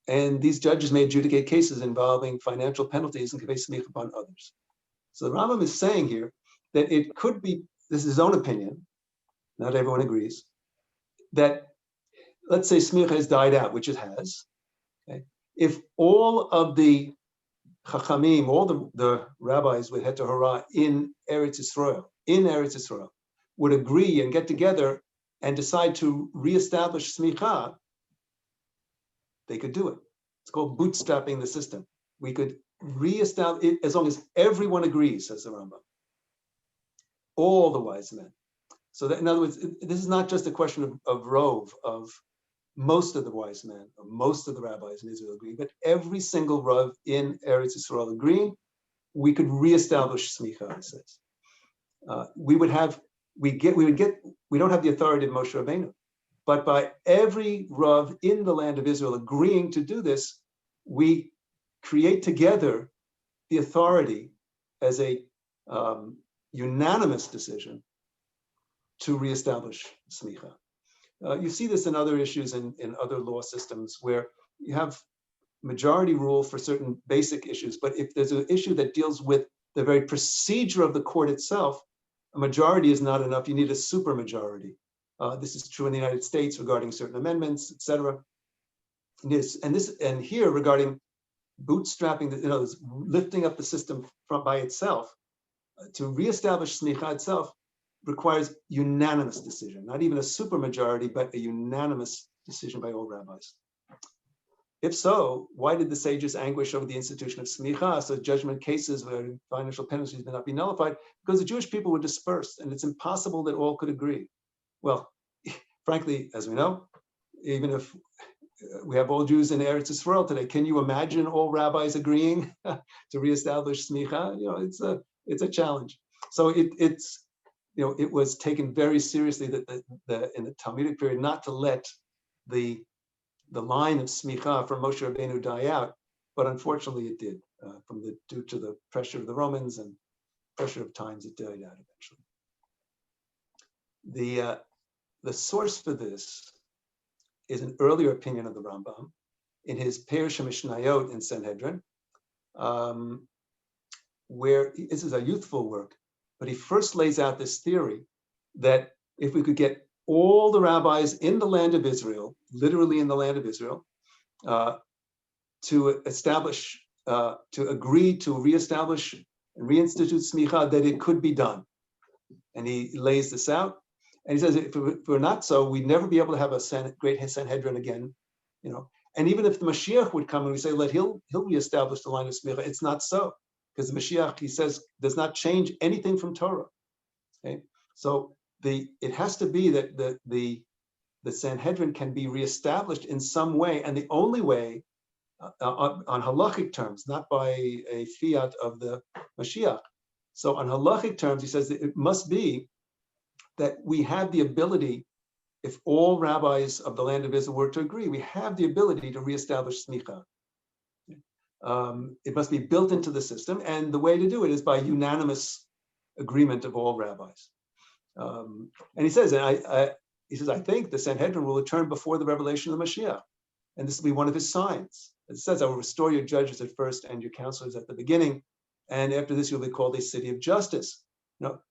[SPEAKER 1] And these judges may adjudicate cases involving financial penalties and convey smicha upon others. So the Rambam is saying here that it could be, this is his own opinion, not everyone agrees, that let's say smicha has died out, which it has. Okay? If all of the chachamim, all the rabbis with heter hora in Eretz Yisrael, would agree and get together and decide to reestablish smicha, they could do it. It's called bootstrapping the system. We could reestablish it as long as everyone agrees, says the Rambam. All the wise men. So that, in other words, this is not just a question of rov, of most of the wise men, or most of the rabbis in Israel agreeing, but every single rav in Eretz Yisrael agreeing, we could reestablish smicha, he says. We don't have the authority of Moshe Rabbeinu, but by every rav in the land of Israel agreeing to do this, we create together the authority as a unanimous decision to reestablish smicha. You see this in other issues in other law systems where you have majority rule for certain basic issues, but if there's an issue that deals with the very procedure of the court itself, a majority is not enough. You need a supermajority. This is true in the United States regarding certain amendments, etc. And here regarding bootstrapping, lifting up the system by itself to reestablish smicha itself requires unanimous decision, not even a supermajority, but a unanimous decision by all rabbis. If so, why did the sages anguish over the institution of smicha, so judgment cases where financial penalties may not be nullified? Because the Jewish people were dispersed, and it's impossible that all could agree. Well, frankly, as we know, even if we have all Jews in Eretz Yisrael today, can you imagine all rabbis agreeing to reestablish smicha? It's a challenge. So it was taken very seriously that in the Talmudic period not to let the line of smicha from Moshe Rabbeinu die out, but unfortunately it did. Due to the pressure of the Romans and pressure of times, it died out eventually. The source for this is an earlier opinion of the Rambam in his Perush HaMishnayot in Sanhedrin, where this is a youthful work, but he first lays out this theory that if we could get all the rabbis in the land of Israel, literally in the land of Israel, to agree to reestablish and reinstitute smicha, that it could be done. And he lays this out. And he says, if we're not so, we'd never be able to have a great Sanhedrin again. And even if the Mashiach would come and we say, he'll reestablish the line of smicha, it's not so. Because the Mashiach, he says, does not change anything from Torah. Okay? So it has to be that the Sanhedrin can be reestablished in some way, and the only way, on halachic terms, not by a fiat of the Mashiach. So on halachic terms, he says that it must be that we have the ability, if all rabbis of the land of Israel were to agree, we have the ability to reestablish smicha. It must be built into the system, and the way to do it is by unanimous agreement of all rabbis. And he says, I think the Sanhedrin will return before the revelation of the Mashiach, and this will be one of his signs. It says, I will restore your judges at first and your counselors at the beginning, and after this you'll be called a city of justice.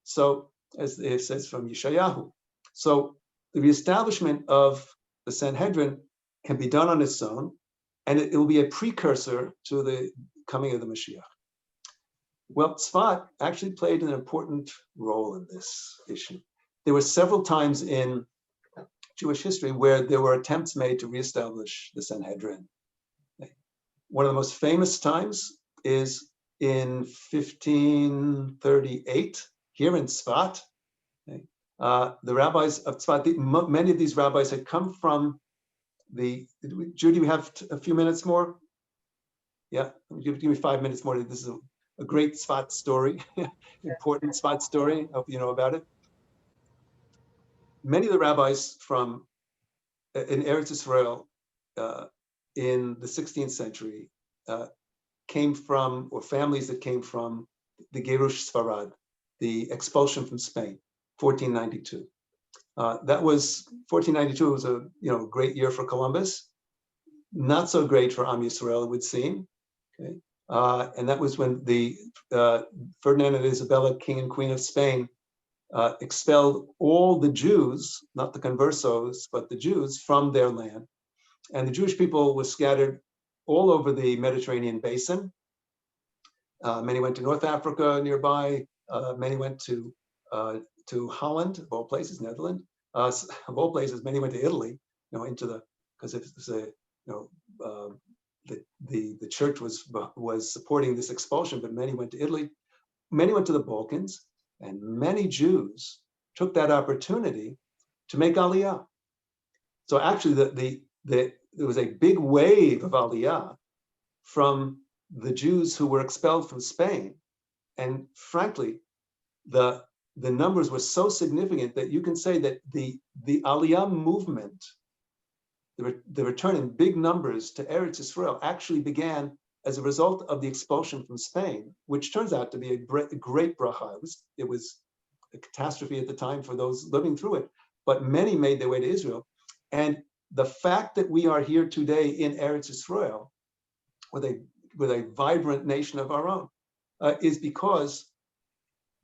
[SPEAKER 1] So as it says from Yeshayahu. So the reestablishment of the Sanhedrin can be done on its own, and it will be a precursor to the coming of the Mashiach. Well, Tzfat actually played an important role in this issue. There were several times in Jewish history where there were attempts made to reestablish the Sanhedrin. One of the most famous times is in 1538, here in Tzfat. The rabbis of Tzfat, many of these rabbis had come from Judy, we have a few minutes more? Yeah, give me 5 minutes more. This is a great Tzfat story, important Tzfat story. I hope you know about it. Many of the rabbis in Eretz Yisrael in the 16th century came from, or families that came from the Gerush Sfarad, the expulsion from Spain, 1492. That was 1492. Was a great year for Columbus, not so great for Am Yisrael, it would seem. Okay, and that was when the Ferdinand and Isabella, King and Queen of Spain, expelled all the Jews, not the conversos, but the Jews from their land, and the Jewish people were scattered all over the Mediterranean basin. Many went to North Africa nearby. Many went to Holland, of all places, Netherlands. Of all places, many went to Italy, because it's the church was supporting this expulsion, but many went to Italy, many went to the Balkans, and many Jews took that opportunity to make Aliyah. So actually, there was a big wave of Aliyah from the Jews who were expelled from Spain, and frankly, the numbers were so significant that you can say that the Aliyah movement, the return in big numbers to Eretz Yisrael, actually began as a result of the expulsion from Spain, which turns out to be a great bracha. It was a catastrophe at the time for those living through it, but many made their way to Israel. And the fact that we are here today in Eretz Yisrael with a vibrant nation of our own is because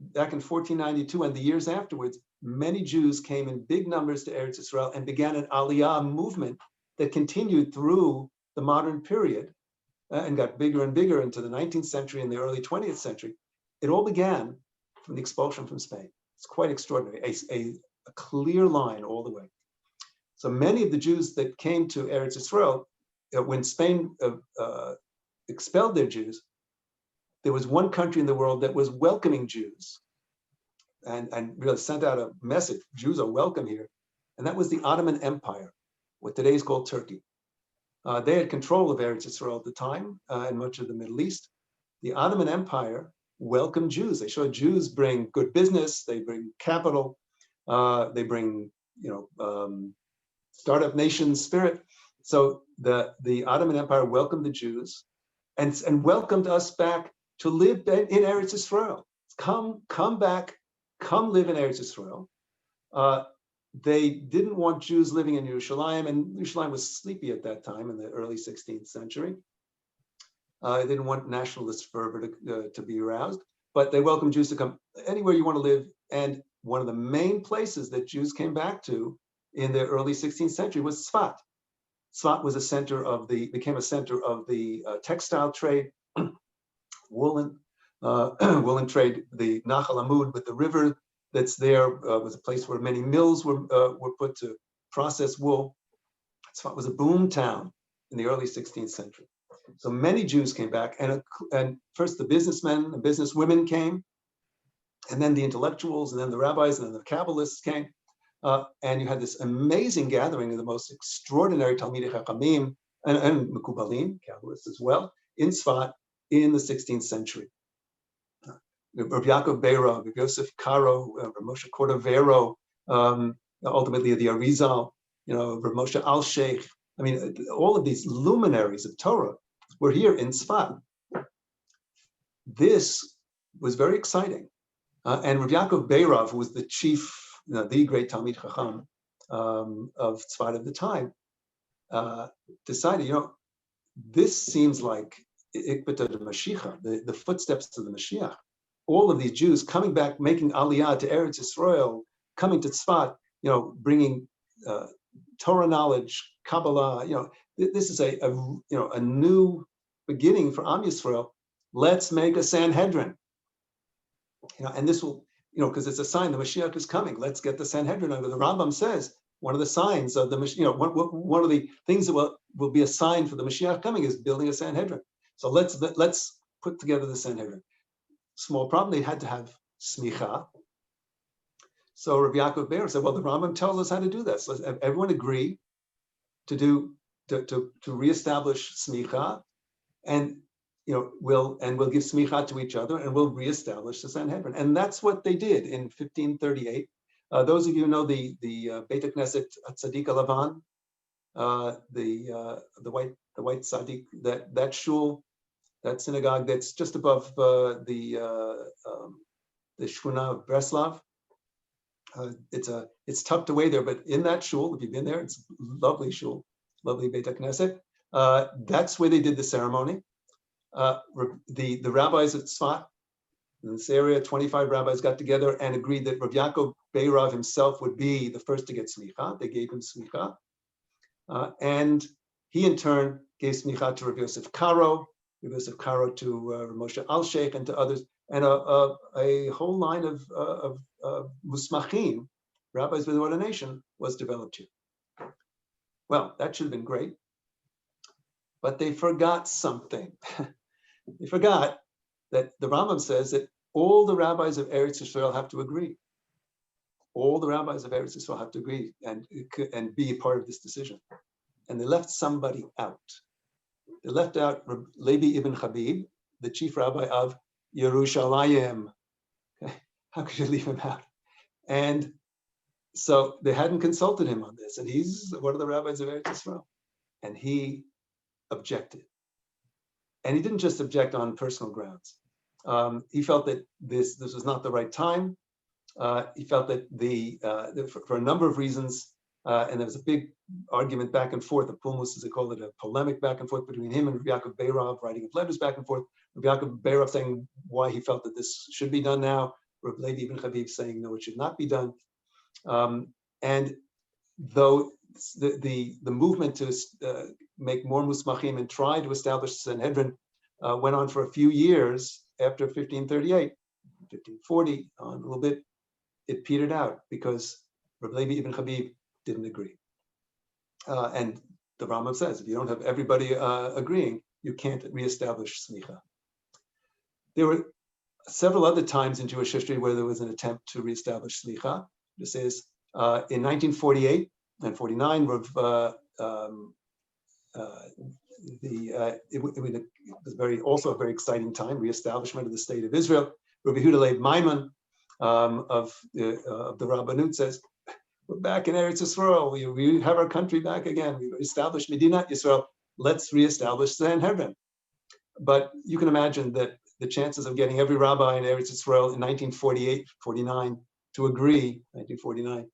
[SPEAKER 1] back in 1492 and the years afterwards, many Jews came in big numbers to Eretz Yisrael and began an Aliyah movement that continued through the modern period and got bigger and bigger into the 19th century and the early 20th century. It all began from the expulsion from Spain. It's quite extraordinary, a clear line all the way. So many of the Jews that came to Eretz Yisrael, when Spain expelled their Jews, there was one country in the world that was welcoming Jews and really sent out a message, Jews are welcome here. And that was the Ottoman Empire, what today is called Turkey. They had control of Eretz Yisrael at the time and much of the Middle East. The Ottoman Empire welcomed Jews. They showed Jews bring good business, they bring capital, they bring, startup nation spirit. So the Ottoman Empire welcomed the Jews and welcomed us back to live in Eretz Yisrael. Come back, come live in Eretz Yisrael. They didn't want Jews living in Yerushalayim, and Yerushalayim was sleepy at that time in the early 16th century. They didn't want nationalist fervor to be aroused, but they welcomed Jews to come anywhere you want to live. And one of the main places that Jews came back to in the early 16th century was Tzfat. Tzfat was became a center of the textile trade, woolen trade, the Nachal Amud with the river that's there was a place where many mills were put to process wool. Tzfat was a boom town in the early 16th century. So many Jews came back, and first the businessmen and businesswomen came, and then the intellectuals, and then the rabbis, and then the Kabbalists came. And you had this amazing gathering of the most extraordinary Talmidei Chachamim and Mekubalim, Kabbalists as well, in Tzfat in the 16th century. Rabbi Yaakov Beira, Rabbi Yosef Karo, Rabbi Moshe Cordovero, ultimately the Arizal, Rabbi Moshe Al-Sheikh. I mean, all of these luminaries of Torah were here in Tzfat. This was very exciting. And Rabbi Yaakov Beira, who was the chief, the great Talmid Chacham of Tzfat at the time, decided, this seems like Ikbata de Mashiach, the footsteps of the Mashiach. All of these Jews coming back, making Aliyah to Eretz Yisrael, coming to Tzfat, bringing Torah knowledge, Kabbalah. This is a new beginning for Am Yisrael. Let's make a Sanhedrin. And this will, because it's a sign the Mashiach is coming. Let's get the Sanhedrin under. The Rambam says one of the signs of the Mashiach, one of the things that will be a sign for the Mashiach coming is building a Sanhedrin. So let's put together the Sanhedrin. Small problem, they had to have smicha. So Rabbi Yaakov Beir said, well, the Rambam tells us how to do this. Let's have everyone agree to reestablish smicha, and we'll give smicha to each other, and we'll reestablish the Sanhedrin. And that's what they did in 1538. Those of you who know the Beit Knesset Tzadik Alavan, the white Tzadik, that shul, that synagogue that's just above the Shkuna of Breslav. It's tucked away there, but in that shul, if you've been there, it's a lovely shul, lovely Beit Knesset. That's where they did the ceremony. The rabbis at Tzfat, in this area, 25 rabbis got together and agreed that Rav Yaakov Beirav himself would be the first to get smicha. They gave him smicha. And he in turn gave smicha to Rav Yosef Karo, Rav Yosef Karo to Rav Moshe Al-Sheikh and to others, and a whole line of musmachim, rabbis with ordination, was developed here. Well, that should have been great. but they forgot something. They forgot that the Rambam says that all the rabbis of Eretz Yisrael have to agree. All the rabbis of Eretz Yisrael have to agree and be a part of this decision. And they left somebody out. They left out Levi ibn Habib, the chief rabbi of Yerushalayim. Okay. How could you leave him out? And so they hadn't consulted him on this. And he's one of the rabbis of Eretz Yisrael. And he objected. And he didn't just object on personal grounds. He felt that this was not the right time. He felt that for a number of reasons, and there was a big argument back and forth, a pulmus, as they call it, a polemic back and forth between him and Rabbi Yaakov Beirav, writing of letters back and forth. Rabbi Yaakov Beirav saying why he felt that this should be done now. Rabbi Levi ibn Habib saying no, it should not be done. And though the movement to make more musmachim and try to establish Sanhedrin went on for a few years after 1538, 1540, on a little bit, it petered out because Rabbi Levi ibn Habib didn't agree. And the Rambam says, if you don't have everybody agreeing, you can't reestablish smicha. There were several other times in Jewish history where there was an attempt to reestablish smicha. This is in 1948 and 49, it was also a very exciting time, reestablishment of the state of Israel. Rabbi Yehuda Leib Maimon of the Rabbanut says, we're back in Eretz Yisrael. We have our country back again. We established Medinat Yisrael. Let's reestablish Sanhedrin. But you can imagine that the chances of getting every rabbi in Eretz Yisrael in 1948, 49 to agree, 1949,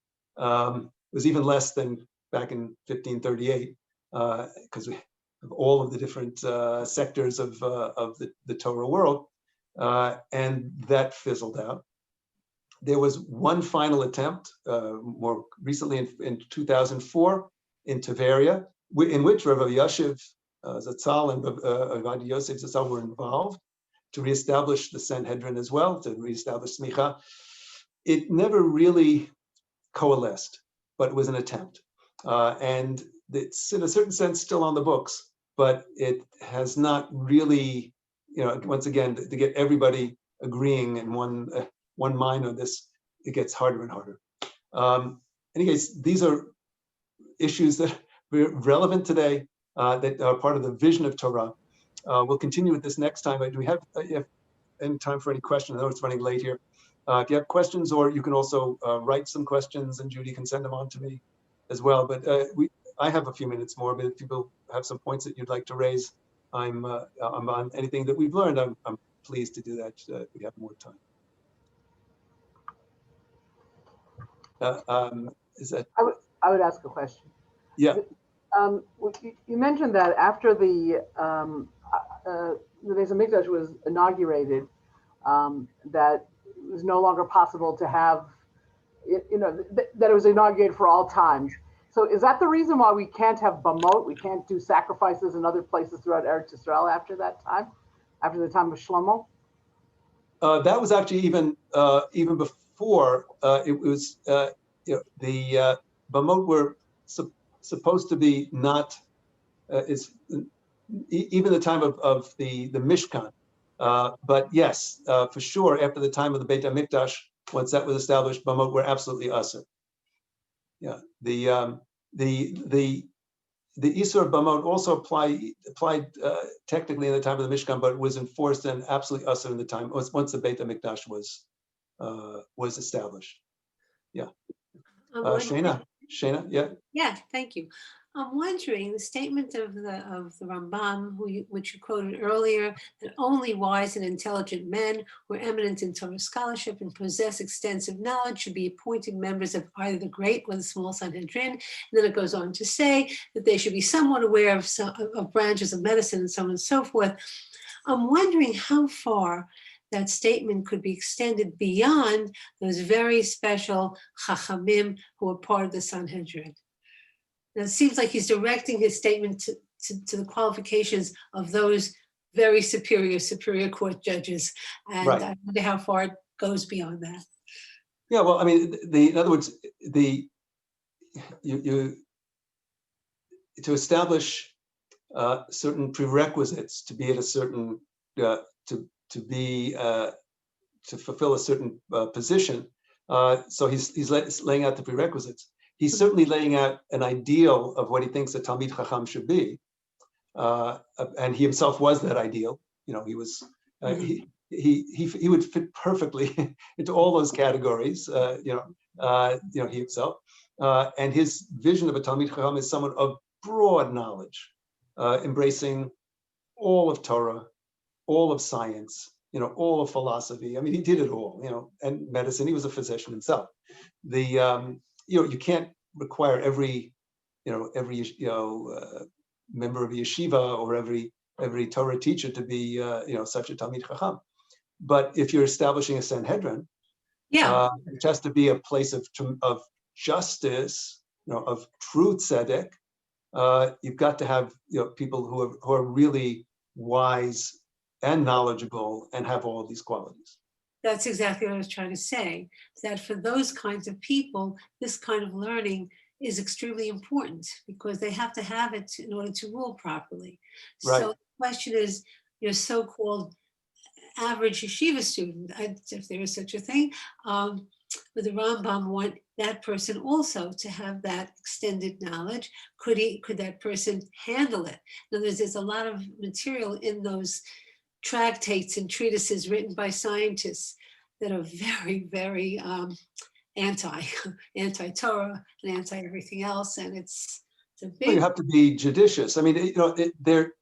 [SPEAKER 1] was even less than back in 1538, because we have all of the different sectors of the Torah world, and that fizzled out. There was one final attempt more recently in 2004 in Tveria, in which Rabbi Yashiv Zatzal and Rabbi Yosef Zatzal were involved to reestablish the Sanhedrin as well, to reestablish smicha. It never really coalesced, but it was an attempt. And it's in a certain sense still on the books, but it has not really, once again, to get everybody agreeing in one mind on this, it gets harder and harder. Anyways, these are issues that are relevant today, that are part of the vision of Torah. We'll continue with this next time. Do we have any time for any questions? I know it's running late here. If you have questions, or you can also write some questions, and Judy can send them on to me as well. But I have a few minutes more, but if people have some points that you'd like to raise, I'm on anything that we've learned. I'm pleased to do that if we have more time. Is that?
[SPEAKER 4] I would ask a question.
[SPEAKER 1] Yeah.
[SPEAKER 4] You mentioned that after the Beis Hamikdash was inaugurated, that it was no longer possible to have, that it was inaugurated for all times. So is that the reason why we can't have bamot? We can't do sacrifices in other places throughout Eretz Yisrael after that time, after the time of Shlomo?
[SPEAKER 1] That was actually even before. It was the bamot were supposed to be not. Even the time of the Mishkan. But yes, for sure, after the time of the Beit HaMikdash, once that was established, bamot were absolutely asur. Yeah, the Isur of bamot also applied technically in the time of the Mishkan, but was enforced and absolutely asur in the time once the Beit HaMikdash was established. Yeah. Shana, yeah.
[SPEAKER 5] Yeah, thank you. I'm wondering, the statement of the Rambam, which you quoted earlier, that only wise and intelligent men who are eminent in Torah scholarship and possess extensive knowledge should be appointed members of either the great or the small Sanhedrin. And then it goes on to say that they should be somewhat aware of branches of medicine and so on and so forth. I'm wondering how far that statement could be extended beyond those very special chachamim who are part of the Sanhedrin. Now, it seems like he's directing his statement to the qualifications of those very superior court judges. And right. I wonder how far it goes beyond that.
[SPEAKER 1] Yeah, well, I mean, in other words, you to establish certain prerequisites to be at a certain to fulfill a certain position. So he's laying out the prerequisites. He's certainly laying out an ideal of what he thinks a Talmid Chacham should be, and he himself was that ideal. You know, he was he would fit perfectly into all those categories. He himself, and his vision of a Talmid Chacham is someone of broad knowledge, embracing all of Torah, all of science, all of philosophy. I mean, he did it all, and medicine. He was a physician himself. You can't require every member of a yeshiva or every Torah teacher to be, such a Talmid Chacham. But if you're establishing a Sanhedrin, which has to be a place of justice, of true tzedek, you've got to have people who are really wise and knowledgeable and have all of these qualities.
[SPEAKER 5] That's exactly what I was trying to say, that for those kinds of people, this kind of learning is extremely important because they have to have it in order to rule properly.
[SPEAKER 1] Right.
[SPEAKER 5] So the question is, your so-called average yeshiva student, if there is such a thing, with the Rambam want that person also to have that extended knowledge. Could that person handle it? In other words, there's a lot of material in those tractates and treatises written by scientists that are very, very anti-Torah and anti-everything else, and it's a big.
[SPEAKER 1] Well, you have to be judicious. I mean, they're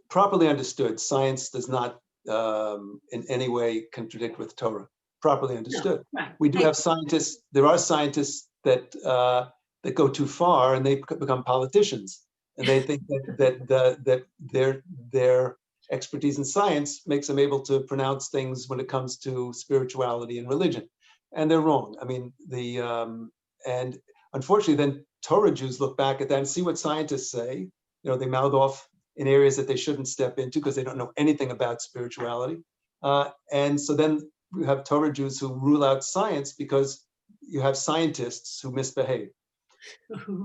[SPEAKER 1] properly understood. Science does not in any way contradict with Torah. Properly understood.
[SPEAKER 5] No, right.
[SPEAKER 1] We do have scientists. There are scientists that go too far and they become politicians, and they think that their expertise in science makes them able to pronounce things when it comes to spirituality and religion, and they're wrong. I mean, and unfortunately, then Torah Jews look back at that and see what scientists say. They mouth off in areas that they shouldn't step into because they don't know anything about spirituality, and so then you have Torah Jews who rule out science because you have scientists who misbehave.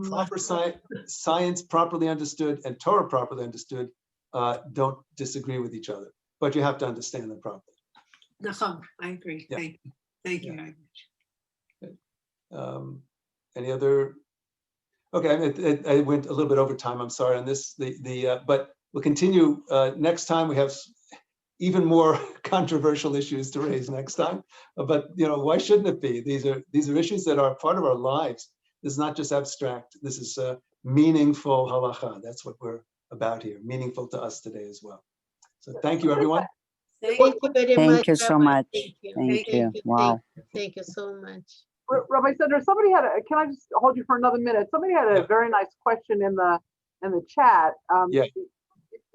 [SPEAKER 1] Proper science properly understood and Torah properly understood don't disagree with each other, but you have to understand them properly.
[SPEAKER 5] I agree. Yeah. Thank you very much.
[SPEAKER 1] Any other? Okay, I went a little bit over time. I'm sorry on this. But we'll continue next time. We have even more controversial issues to raise next time. But why shouldn't it be? These are issues that are part of our lives. This is not just abstract. This is meaningful halacha. That's what we're about here. Meaningful to us today as well. So thank you, everyone.
[SPEAKER 3] Thank you very much.
[SPEAKER 6] Thank you so much.
[SPEAKER 3] Thank you.
[SPEAKER 6] Wow.
[SPEAKER 3] Thank you so much.
[SPEAKER 4] Rabbi Sendor, somebody can I just hold you for another minute? Somebody had a very nice question in the chat. I think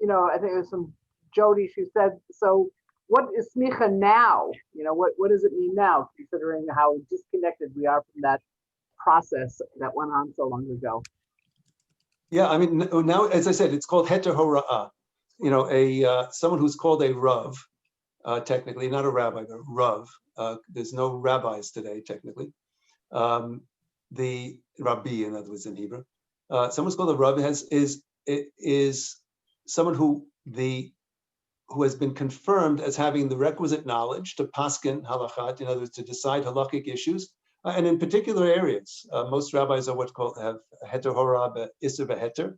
[SPEAKER 4] it was from Jody. She said, so what is smicha now? What does it mean now, considering how disconnected we are from that process that went on so long ago?
[SPEAKER 1] Yeah, I mean, now, as I said, it's called heter hora'ah. Someone who's called a rav, technically, not a rabbi, but a rav. There's no rabbis today, technically. The rabbi, in other words, in Hebrew. Someone's called a rav is someone who has been confirmed as having the requisite knowledge to paskin halachat, in other words, to decide halakhic issues, and in particular areas. Most rabbis are have heter hora b'isur b'heter,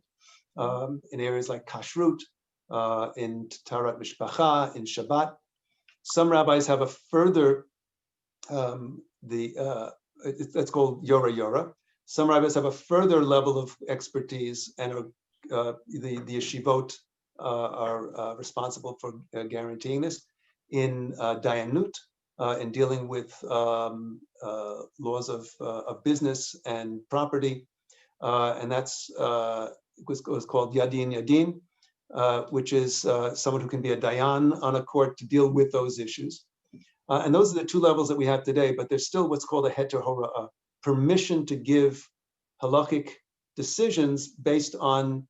[SPEAKER 1] in areas like kashrut, in taharat mishpacha, in Shabbat. Some rabbis have a further, that's called yora yora. Some rabbis have a further level of expertise, and the yeshivot are responsible for guaranteeing this in dayanut, in dealing with laws of business and property, and that's was called yadin yadin, which is someone who can be a dayan on a court to deal with those issues. And those are the two levels that we have today, but there's still what's called a heter hora'ah, permission to give halakhic decisions based on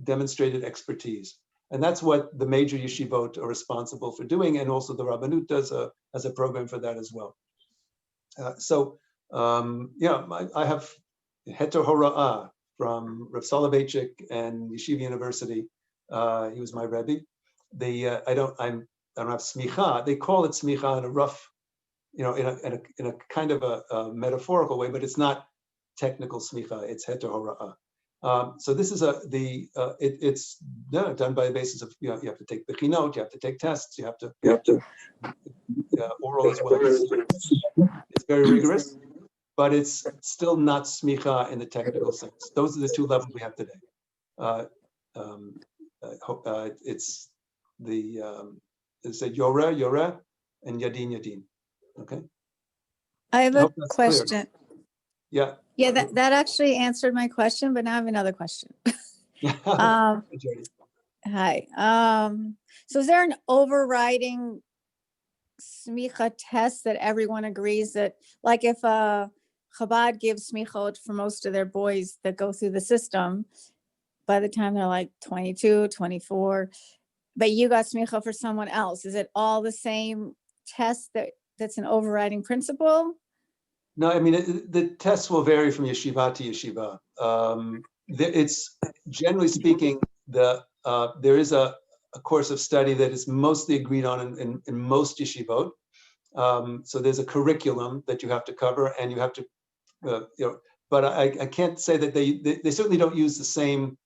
[SPEAKER 1] demonstrated expertise. And that's what the major yeshivot are responsible for doing, and also the Rabbanut has a program for that as well. I have heter hora'ah from Rav Soloveitchik and Yeshiva University. He was my Rebbe. I don't have smicha. They call it smicha in a rough, in a kind of a metaphorical way, but it's not technical smicha. It's heter hora'ah. So this is it's done by the basis of, you have to take bechinot, you have to take tests, you have to oral as well. It's very rigorous, but it's still not smicha in the technical sense. Those are the two levels we have today. It's Yoreh, and Yadin. Okay.
[SPEAKER 6] I have a
[SPEAKER 1] Clear.
[SPEAKER 6] question.
[SPEAKER 1] Yeah.
[SPEAKER 6] Yeah, that actually answered my question, but now I have another question. Hi. So is there an overriding smicha test that everyone agrees that, like if Chabad gives smichot for most of their boys that go through the system, by the time they're like 22, 24, but you got smicha for someone else, is it all the same test that's an overriding principle?
[SPEAKER 1] No, I mean, the tests will vary from yeshiva to yeshiva. It's generally speaking, there is a course of study that is mostly agreed on in most yeshivot. So there's a curriculum that you have to cover, and you have to, but I can't say that they certainly don't use the same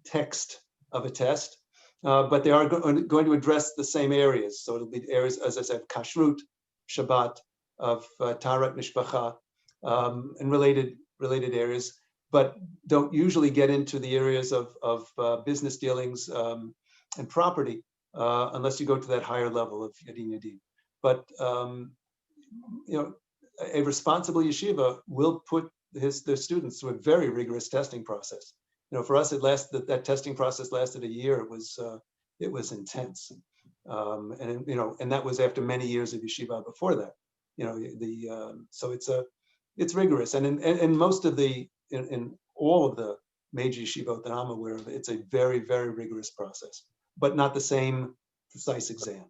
[SPEAKER 1] text of a test, but they are going to address the same areas. So it'll be areas, as I said, kashrut, Shabbat, of taharat mishpacha, and related areas, but don't usually get into the areas of business dealings and property unless you go to that higher level of yadin. But a responsible yeshiva will put their students through a very rigorous testing process. For us, that testing process lasted a year. It was intense, and that was after many years of yeshiva before that. So it's rigorous, and in most of in all of the major yeshivot that I'm aware of, it's a very, very rigorous process, but not the same precise exam.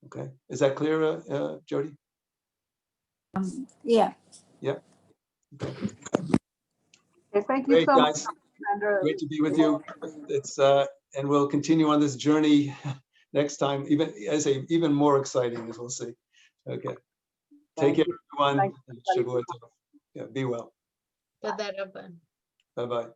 [SPEAKER 1] Okay, is that clear, Jody?
[SPEAKER 6] Yeah.
[SPEAKER 1] Yep. Okay.
[SPEAKER 4] Okay, thank you
[SPEAKER 1] Great,
[SPEAKER 4] so much,
[SPEAKER 1] guys.
[SPEAKER 4] Sandra.
[SPEAKER 1] Great to be with you. It's and we'll continue on this journey next time. Even more exciting, as we'll see. Okay. Take care, everyone.
[SPEAKER 4] Thank you.
[SPEAKER 1] Shavua tov. Yeah, be well.
[SPEAKER 3] תודה רבה.
[SPEAKER 1] Bye bye.